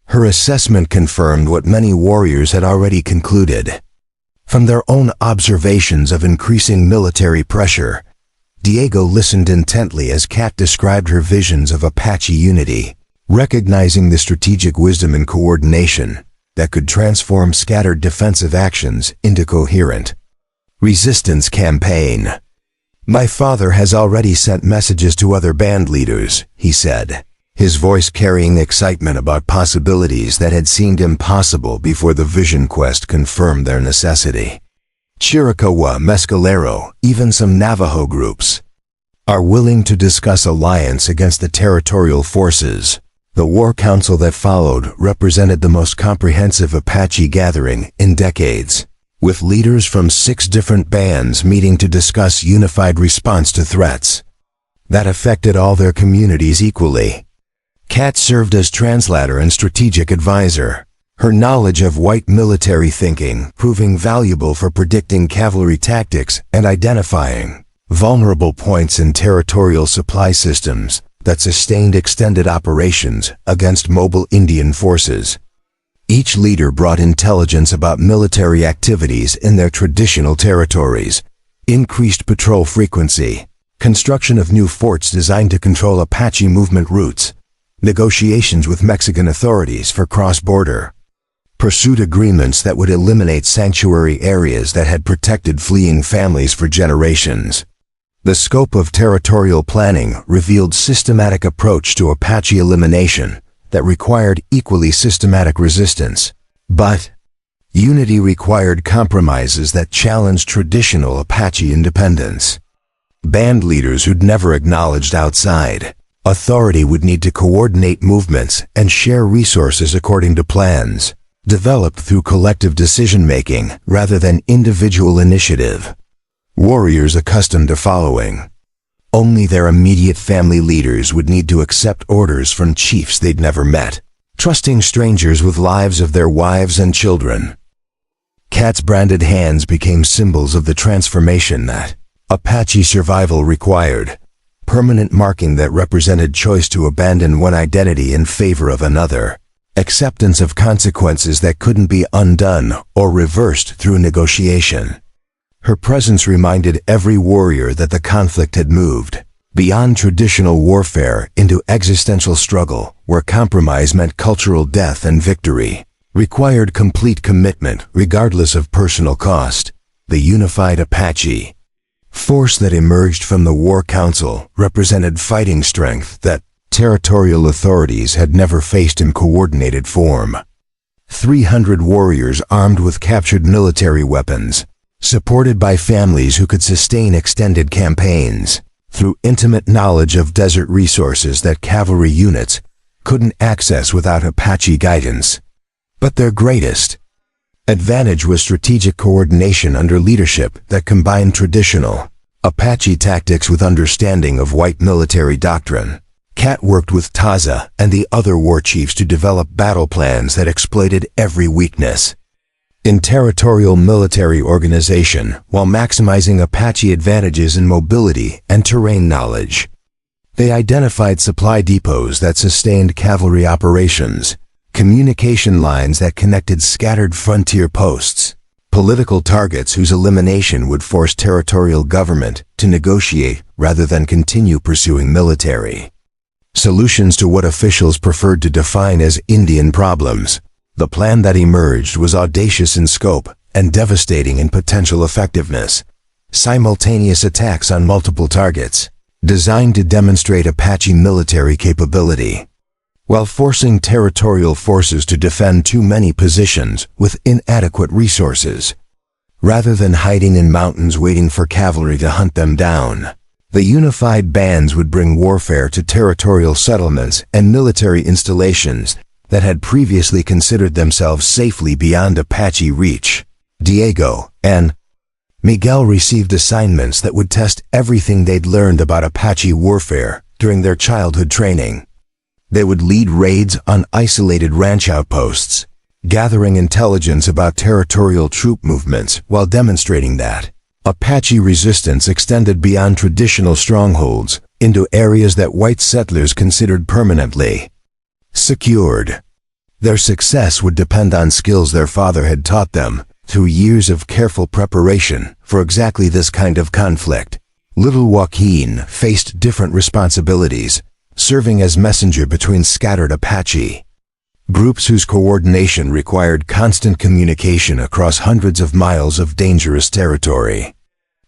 Her assessment confirmed what many warriors had already concluded. From their own observations of increasing military pressure, Diego listened intently as Kat described her visions of Apache unity, recognizing the strategic wisdom and coordination that could transform scattered defensive actions into coherent resistance campaign. My father has already sent messages to other band leaders, he said, his voice carrying excitement about possibilities that had seemed impossible before the Vision Quest confirmed their necessity. Chiricahua, Mescalero, even some Navajo groups are willing to discuss alliance against the territorial forces. The war council that followed represented the most comprehensive Apache gathering in decades, with leaders from 6 different bands meeting to discuss unified response to threats that affected all their communities equally. Kat served as translator and strategic advisor, her knowledge of white military thinking proving valuable for predicting cavalry tactics and identifying vulnerable points in territorial supply systems that sustained extended operations against mobile Indian forces. Each leader brought intelligence about military activities in their traditional territories, increased patrol frequency, construction of new forts designed to control Apache movement routes, negotiations with Mexican authorities for cross-border, pursued agreements that would eliminate sanctuary areas that had protected fleeing families for generations. The scope of territorial planning revealed systematic approach to Apache elimination that required equally systematic resistance. But unity required compromises that challenged traditional Apache independence. Band leaders who'd never acknowledged outside authority would need to coordinate movements and share resources according to plans, developed through collective decision-making rather than individual initiative. Warriors accustomed to following only their immediate family leaders would need to accept orders from chiefs they'd never met, trusting strangers with lives of their wives and children. Cat's branded hands became symbols of the transformation that Apache survival required, permanent marking that represented choice to abandon one identity in favor of another, acceptance of consequences that couldn't be undone or reversed through negotiation. Her presence reminded every warrior that the conflict had moved beyond traditional warfare into existential struggle, where compromise meant cultural death and victory required complete commitment regardless of personal cost. The unified Apache force that emerged from the War Council represented fighting strength that territorial authorities had never faced in coordinated form. 300 warriors armed with captured military weapons, supported by families who could sustain extended campaigns, through intimate knowledge of desert resources that cavalry units couldn't access without Apache guidance. But their greatest advantage was strategic coordination under leadership that combined traditional Apache tactics with understanding of white military doctrine. Cat worked with Taza and the other war chiefs to develop battle plans that exploited every weakness in territorial military organization while maximizing Apache advantages in mobility and terrain knowledge. They identified supply depots that sustained cavalry operations, communication lines that connected scattered frontier posts, political targets whose elimination would force territorial government to negotiate rather than continue pursuing military solutions to what officials preferred to define as Indian problems. The plan that emerged was audacious in scope and devastating in potential effectiveness. Simultaneous attacks on multiple targets, designed to demonstrate Apache military capability, while forcing territorial forces to defend too many positions with inadequate resources. Rather than hiding in mountains waiting for cavalry to hunt them down, the unified bands would bring warfare to territorial settlements and military installations that had previously considered themselves safely beyond Apache reach. Diego and Miguel received assignments that would test everything they'd learned about Apache warfare during their childhood training. They would lead raids on isolated ranch outposts, gathering intelligence about territorial troop movements while demonstrating that Apache resistance extended beyond traditional strongholds into areas that white settlers considered permanently secured. Their success would depend on skills their father had taught them through years of careful preparation for exactly this kind of conflict. Little Joaquin faced different responsibilities, serving as messenger between scattered Apache groups whose coordination required constant communication across hundreds of miles of dangerous territory.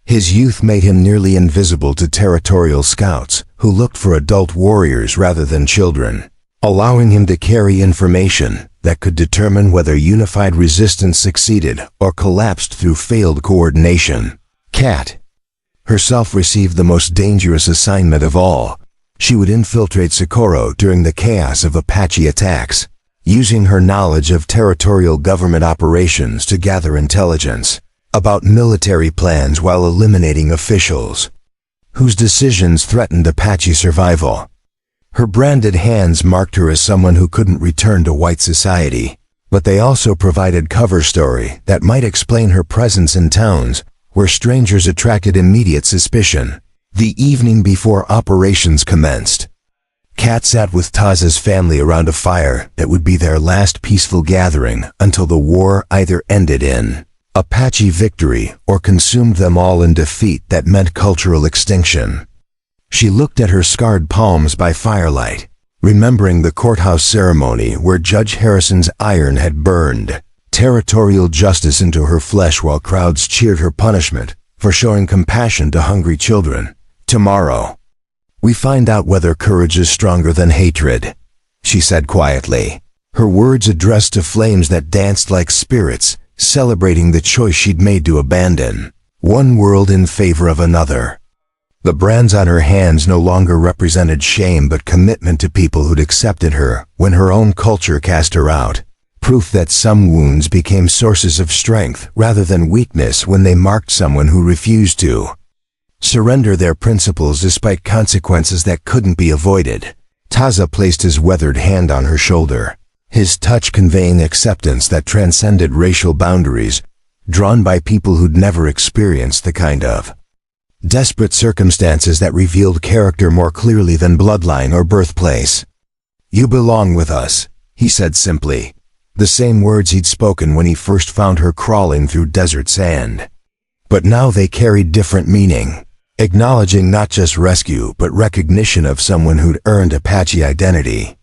His youth made him nearly invisible to territorial scouts who looked for adult warriors rather than children, allowing him to carry information that could determine whether unified resistance succeeded or collapsed through failed coordination. Cat herself received the most dangerous assignment of all. She would infiltrate Socorro during the chaos of Apache attacks, using her knowledge of territorial government operations to gather intelligence about military plans while eliminating officials whose decisions threatened Apache survival. Her branded hands marked her as someone who couldn't return to white society, but they also provided cover story that might explain her presence in towns where strangers attracted immediate suspicion. The evening before operations commenced, Kat sat with Taza's family around a fire that would be their last peaceful gathering until the war either ended in Apache victory or consumed them all in defeat that meant cultural extinction. She looked at her scarred palms by firelight, remembering the courthouse ceremony where Judge Harrison's iron had burned territorial justice into her flesh while crowds cheered her punishment for showing compassion to hungry children. Tomorrow, we find out whether courage is stronger than hatred, she said quietly, her words addressed to flames that danced like spirits, celebrating the choice she'd made to abandon one world in favor of another. The brands on her hands no longer represented shame but commitment to people who'd accepted her when her own culture cast her out, proof that some wounds became sources of strength rather than weakness when they marked someone who refused to surrender their principles despite consequences that couldn't be avoided. Taza placed his weathered hand on her shoulder, his touch conveying acceptance that transcended racial boundaries, drawn by people who'd never experienced the kind of desperate circumstances that revealed character more clearly than bloodline or birthplace. You belong with us, he said simply, the same words he'd spoken when he first found her crawling through desert sand. But now they carried different meaning, acknowledging not just rescue but recognition of someone who'd earned Apache identity.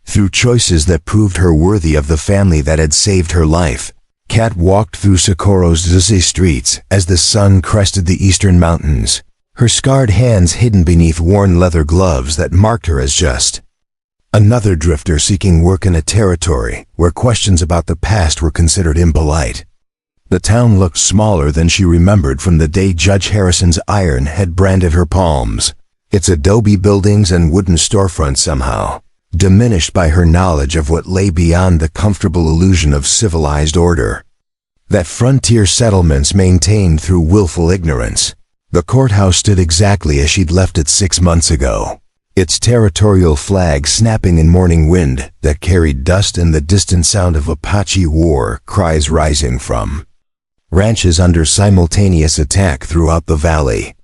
Through choices that proved her worthy of the family that had saved her life, Kat walked through Socorro's dizzy streets as the sun crested the eastern mountains, her scarred hands hidden beneath worn leather gloves that marked her as just another drifter seeking work in a territory where questions about the past were considered impolite. The town looked smaller than she remembered from the day Judge Harrison's iron had branded her palms, its adobe buildings and wooden storefronts somehow diminished by her knowledge of what lay beyond the comfortable illusion of civilized order that frontier settlements maintained through willful ignorance. The courthouse stood exactly as she'd left it 6 months ago, its territorial flag snapping in morning wind that carried dust and the distant sound of Apache war cries rising from ranches under simultaneous attack throughout the valley.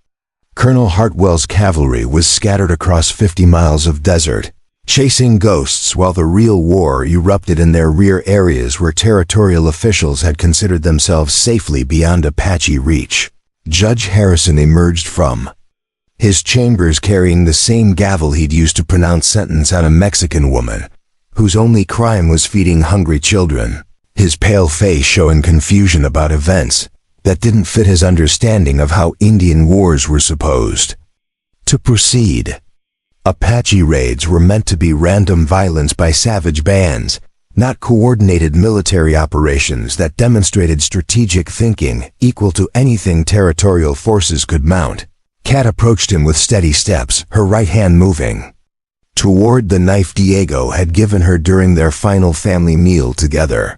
Colonel Hartwell's cavalry was scattered across 50 miles of desert, chasing ghosts while the real war erupted in their rear areas where territorial officials had considered themselves safely beyond Apache reach. Judge Harrison emerged from his chambers carrying the same gavel he'd used to pronounce sentence on a Mexican woman, whose only crime was feeding hungry children, his pale face showing confusion about events that didn't fit his understanding of how Indian wars were supposed to proceed. Apache raids were meant to be random violence by savage bands, not coordinated military operations that demonstrated strategic thinking equal to anything territorial forces could mount. Kat approached him with steady steps, her right hand moving toward the knife Diego had given her during their final family meal together.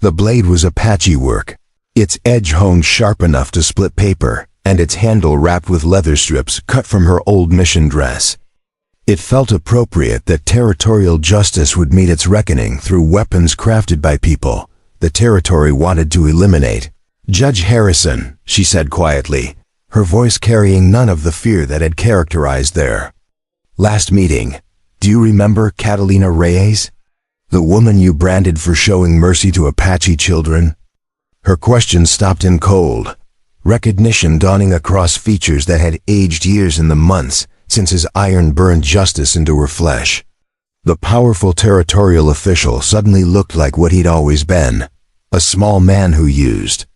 The blade was Apache work, its edge honed sharp enough to split paper, and its handle wrapped with leather strips cut from her old mission dress. It felt appropriate that territorial justice would meet its reckoning through weapons crafted by people the territory wanted to eliminate. Judge Harrison, she said quietly, her voice carrying none of the fear that had characterized their last meeting. Do you remember Catalina Reyes? The woman you branded for showing mercy to Apache children? Her question stopped in cold, recognition dawning across features that had aged years in the months since his iron burned justice into her flesh. The powerful territorial official suddenly looked like what he'd always been, a small man who used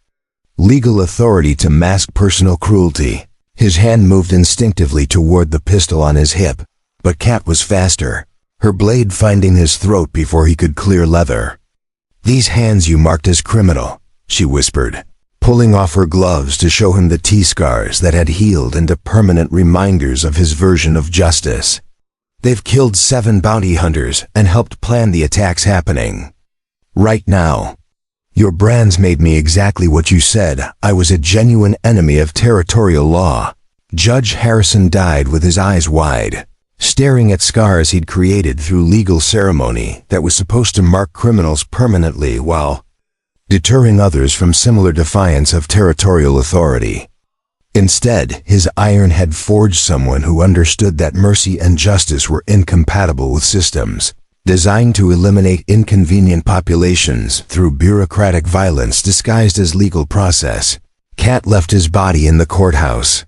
legal authority to mask personal cruelty. His hand moved instinctively toward the pistol on his hip, but Kat was faster, her blade finding his throat before he could clear leather. These hands you marked as criminal, she whispered, pulling off her gloves to show him the T-scars that had healed into permanent reminders of his version of justice. They've killed 7 bounty hunters and helped plan the attacks happening right now. Your brands made me exactly what you said. I was a genuine enemy of territorial law. Judge Harrison died with his eyes wide, staring at scars he'd created through legal ceremony that was supposed to mark criminals permanently while deterring others from similar defiance of territorial authority. Instead, his iron had forged someone who understood that mercy and justice were incompatible with systems designed to eliminate inconvenient populations through bureaucratic violence disguised as legal process. Cat left his body in the courthouse.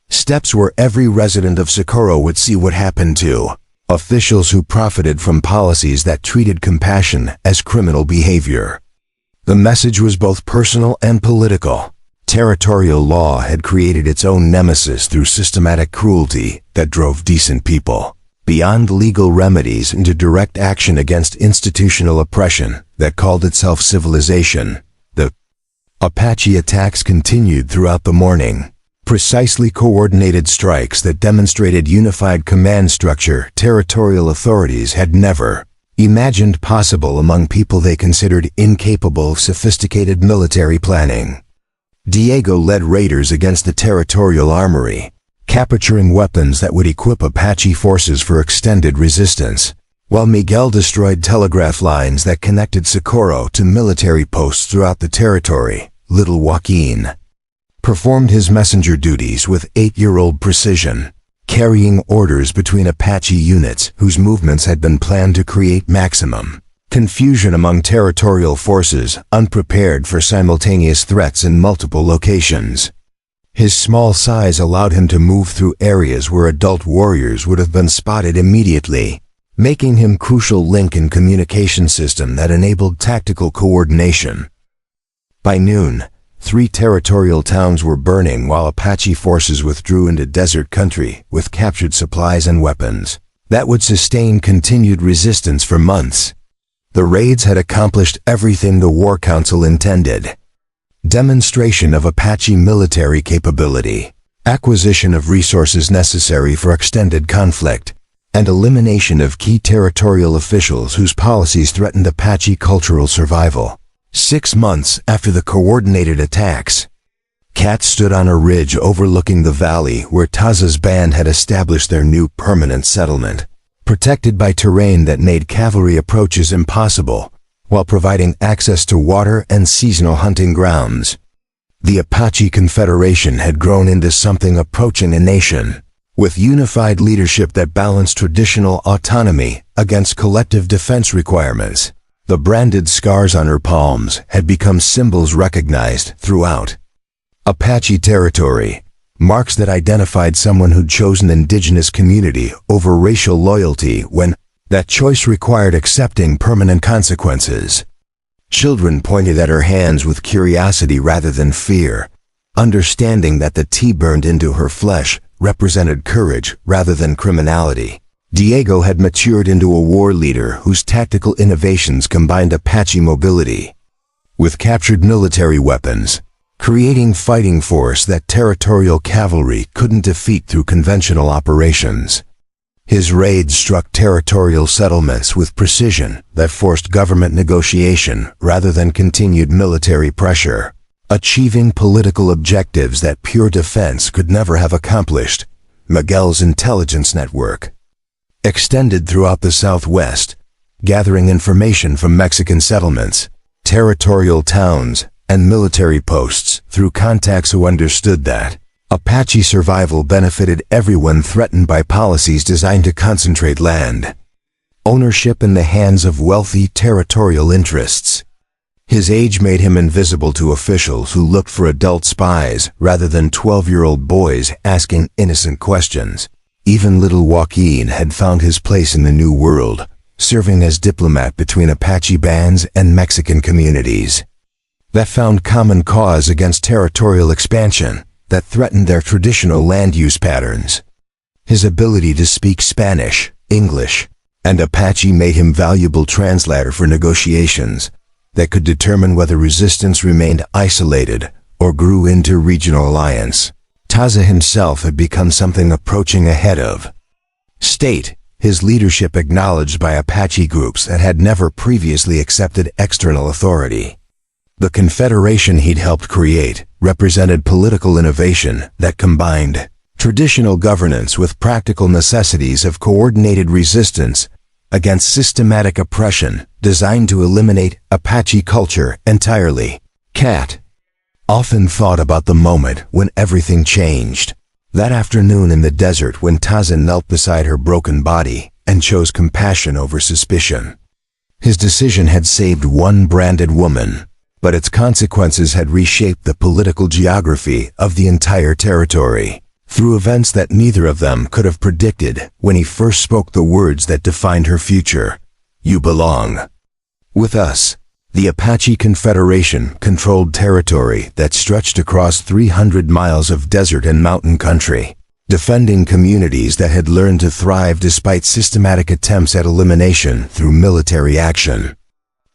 Steps where every resident of Socorro would see what happened to officials who profited from policies that treated compassion as criminal behavior. The message was both personal and political. Territorial law had created its own nemesis through systematic cruelty that drove decent people beyond legal remedies into direct action against institutional oppression that called itself civilization. The Apache attacks continued throughout the morning. Precisely coordinated strikes that demonstrated unified command structure territorial authorities had never imagined possible among people they considered incapable of sophisticated military planning. Diego led raiders against the territorial armory, capturing weapons that would equip Apache forces for extended resistance, while Miguel destroyed telegraph lines that connected Socorro to military posts throughout the territory. Little Joaquin performed his messenger duties with 8-year-old precision, carrying orders between Apache units whose movements had been planned to create maximum confusion among territorial forces unprepared for simultaneous threats in multiple locations. His small size allowed him to move through areas where adult warriors would have been spotted immediately, making him a crucial link in communication system that enabled tactical coordination. By noon, 3 territorial towns were burning while Apache forces withdrew into desert country with captured supplies and weapons that would sustain continued resistance for months. The raids had accomplished everything the War Council intended. Demonstration of Apache military capability, acquisition of resources necessary for extended conflict, and elimination of key territorial officials whose policies threatened Apache cultural survival. 6 months after the coordinated attacks, Cat stood on a ridge overlooking the valley where Taza's band had established their new permanent settlement, protected by terrain that made cavalry approaches impossible, while providing access to water and seasonal hunting grounds. The Apache Confederation had grown into something approaching a nation, with unified leadership that balanced traditional autonomy against collective defense requirements. The branded scars on her palms had become symbols recognized throughout Apache territory, marks that identified someone who'd chosen indigenous community over racial loyalty when that choice required accepting permanent consequences. Children pointed at her hands with curiosity rather than fear, understanding that the tea burned into her flesh represented courage rather than criminality. Diego had matured into a war leader whose tactical innovations combined Apache mobility with captured military weapons, creating fighting force that territorial cavalry couldn't defeat through conventional operations. His raids struck territorial settlements with precision that forced government negotiation rather than continued military pressure, achieving political objectives that pure defense could never have accomplished. Miguel's intelligence network extended throughout the Southwest, gathering information from Mexican settlements, territorial towns, and military posts through contacts who understood that Apache survival benefited everyone threatened by policies designed to concentrate land ownership in the hands of wealthy territorial interests. His age made him invisible to officials who looked for adult spies rather than 12-year-old boys asking innocent questions. Even little Joaquin had found his place in the new world, serving as diplomat between Apache bands and Mexican communities that found common cause against territorial expansion that threatened their traditional land use patterns. His ability to speak Spanish, English, and Apache made him valuable translator for negotiations that could determine whether resistance remained isolated or grew into regional alliance. Taza himself had become something approaching a head of state, his leadership acknowledged by Apache groups that had never previously accepted external authority. The confederation he'd helped create represented political innovation that combined traditional governance with practical necessities of coordinated resistance against systematic oppression designed to eliminate Apache culture entirely. Cat often thought about the moment when everything changed. That afternoon in the desert when Taza knelt beside her broken body and chose compassion over suspicion. His decision had saved one branded woman, but its consequences had reshaped the political geography of the entire territory, through events that neither of them could have predicted when he first spoke the words that defined her future. "You belong with us." The Apache Confederation controlled territory that stretched across 300 miles of desert and mountain country, defending communities that had learned to thrive despite systematic attempts at elimination through military action,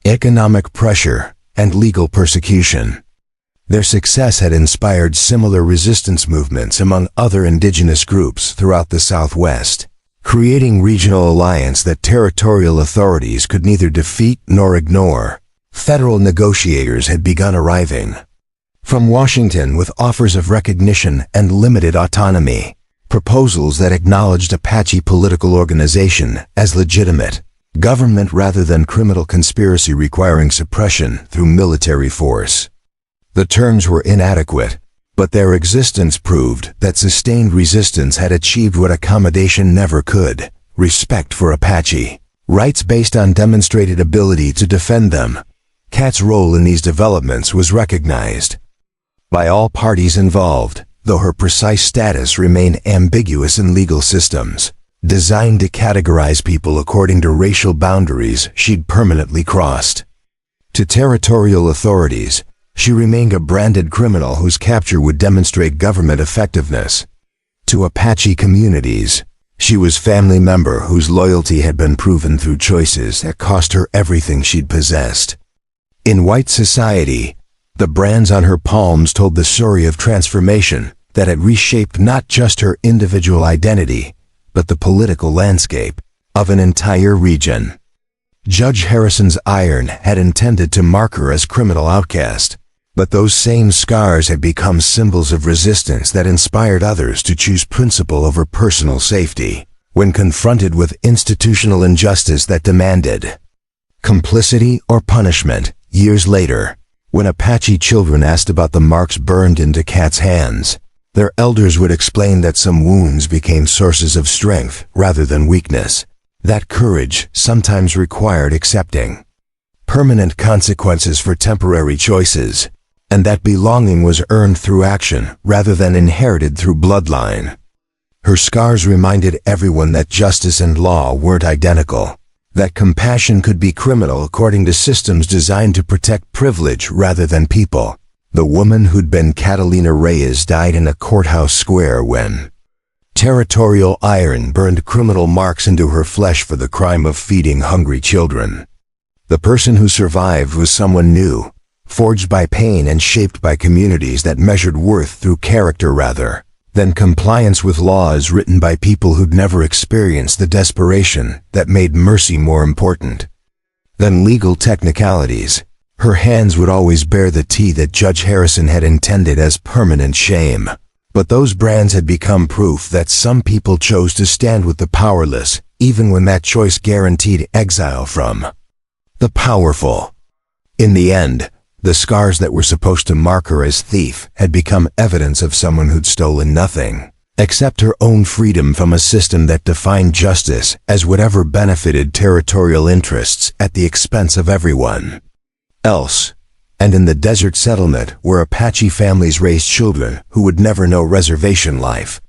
economic pressure, and legal persecution. Their success had inspired similar resistance movements among other indigenous groups throughout the Southwest, creating regional alliances that territorial authorities could neither defeat nor ignore. Federal negotiators had begun arriving from Washington with offers of recognition and limited autonomy, proposals that acknowledged Apache political organization as legitimate government rather than criminal conspiracy requiring suppression through military force. The terms were inadequate, but their existence proved that sustained resistance had achieved what accommodation never could: respect for Apache rights based on demonstrated ability to defend them. Kat's role in these developments was recognized by all parties involved, though her precise status remained ambiguous in legal systems designed to categorize people according to racial boundaries she'd permanently crossed. To territorial authorities, she remained a branded criminal whose capture would demonstrate government effectiveness. To Apache communities, she was family member whose loyalty had been proven through choices that cost her everything she'd possessed. In white society, the brands on her palms told the story of transformation that had reshaped not just her individual identity, but the political landscape of an entire region. Judge Harrison's iron had intended to mark her as criminal outcast, but those same scars had become symbols of resistance that inspired others to choose principle over personal safety when confronted with institutional injustice that demanded complicity or punishment. Years later, when Apache children asked about the marks burned into Kat's hands, their elders would explain that some wounds became sources of strength rather than weakness, that courage sometimes required accepting permanent consequences for temporary choices, and that belonging was earned through action rather than inherited through bloodline. Her scars reminded everyone that justice and law weren't identical, that compassion could be criminal according to systems designed to protect privilege rather than people. The woman who'd been Catalina Reyes died in a courthouse square when territorial iron burned criminal marks into her flesh for the crime of feeding hungry children. The person who survived was someone new, forged by pain and shaped by communities that measured worth through character rather than compliance with laws written by people who'd never experienced the desperation that made mercy more important than legal technicalities. Her hands would always bear the tea that Judge Harrison had intended as permanent shame. But those brands had become proof that some people chose to stand with the powerless, even when that choice guaranteed exile from the powerful. In the end, the scars that were supposed to mark her as thief had become evidence of someone who'd stolen nothing, except her own freedom from a system that defined justice as whatever benefited territorial interests at the expense of everyone else. And in the desert settlement where Apache families raised children who would never know reservation life,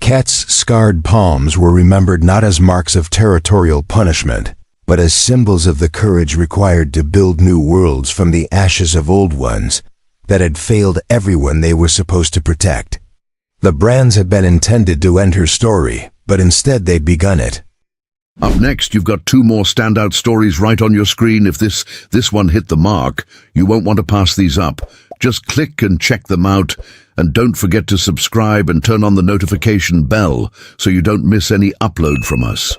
Kat's scarred palms were remembered not as marks of territorial punishment, but as symbols of the courage required to build new worlds from the ashes of old ones that had failed everyone they were supposed to protect. The brands had been intended to end her story, but instead they'd begun it. Up next, you've got two more standout stories right on your screen. If this one hit the mark, you won't want to pass these up. Just click and check them out, and don't forget to subscribe and turn on the notification bell so you don't miss any upload from us.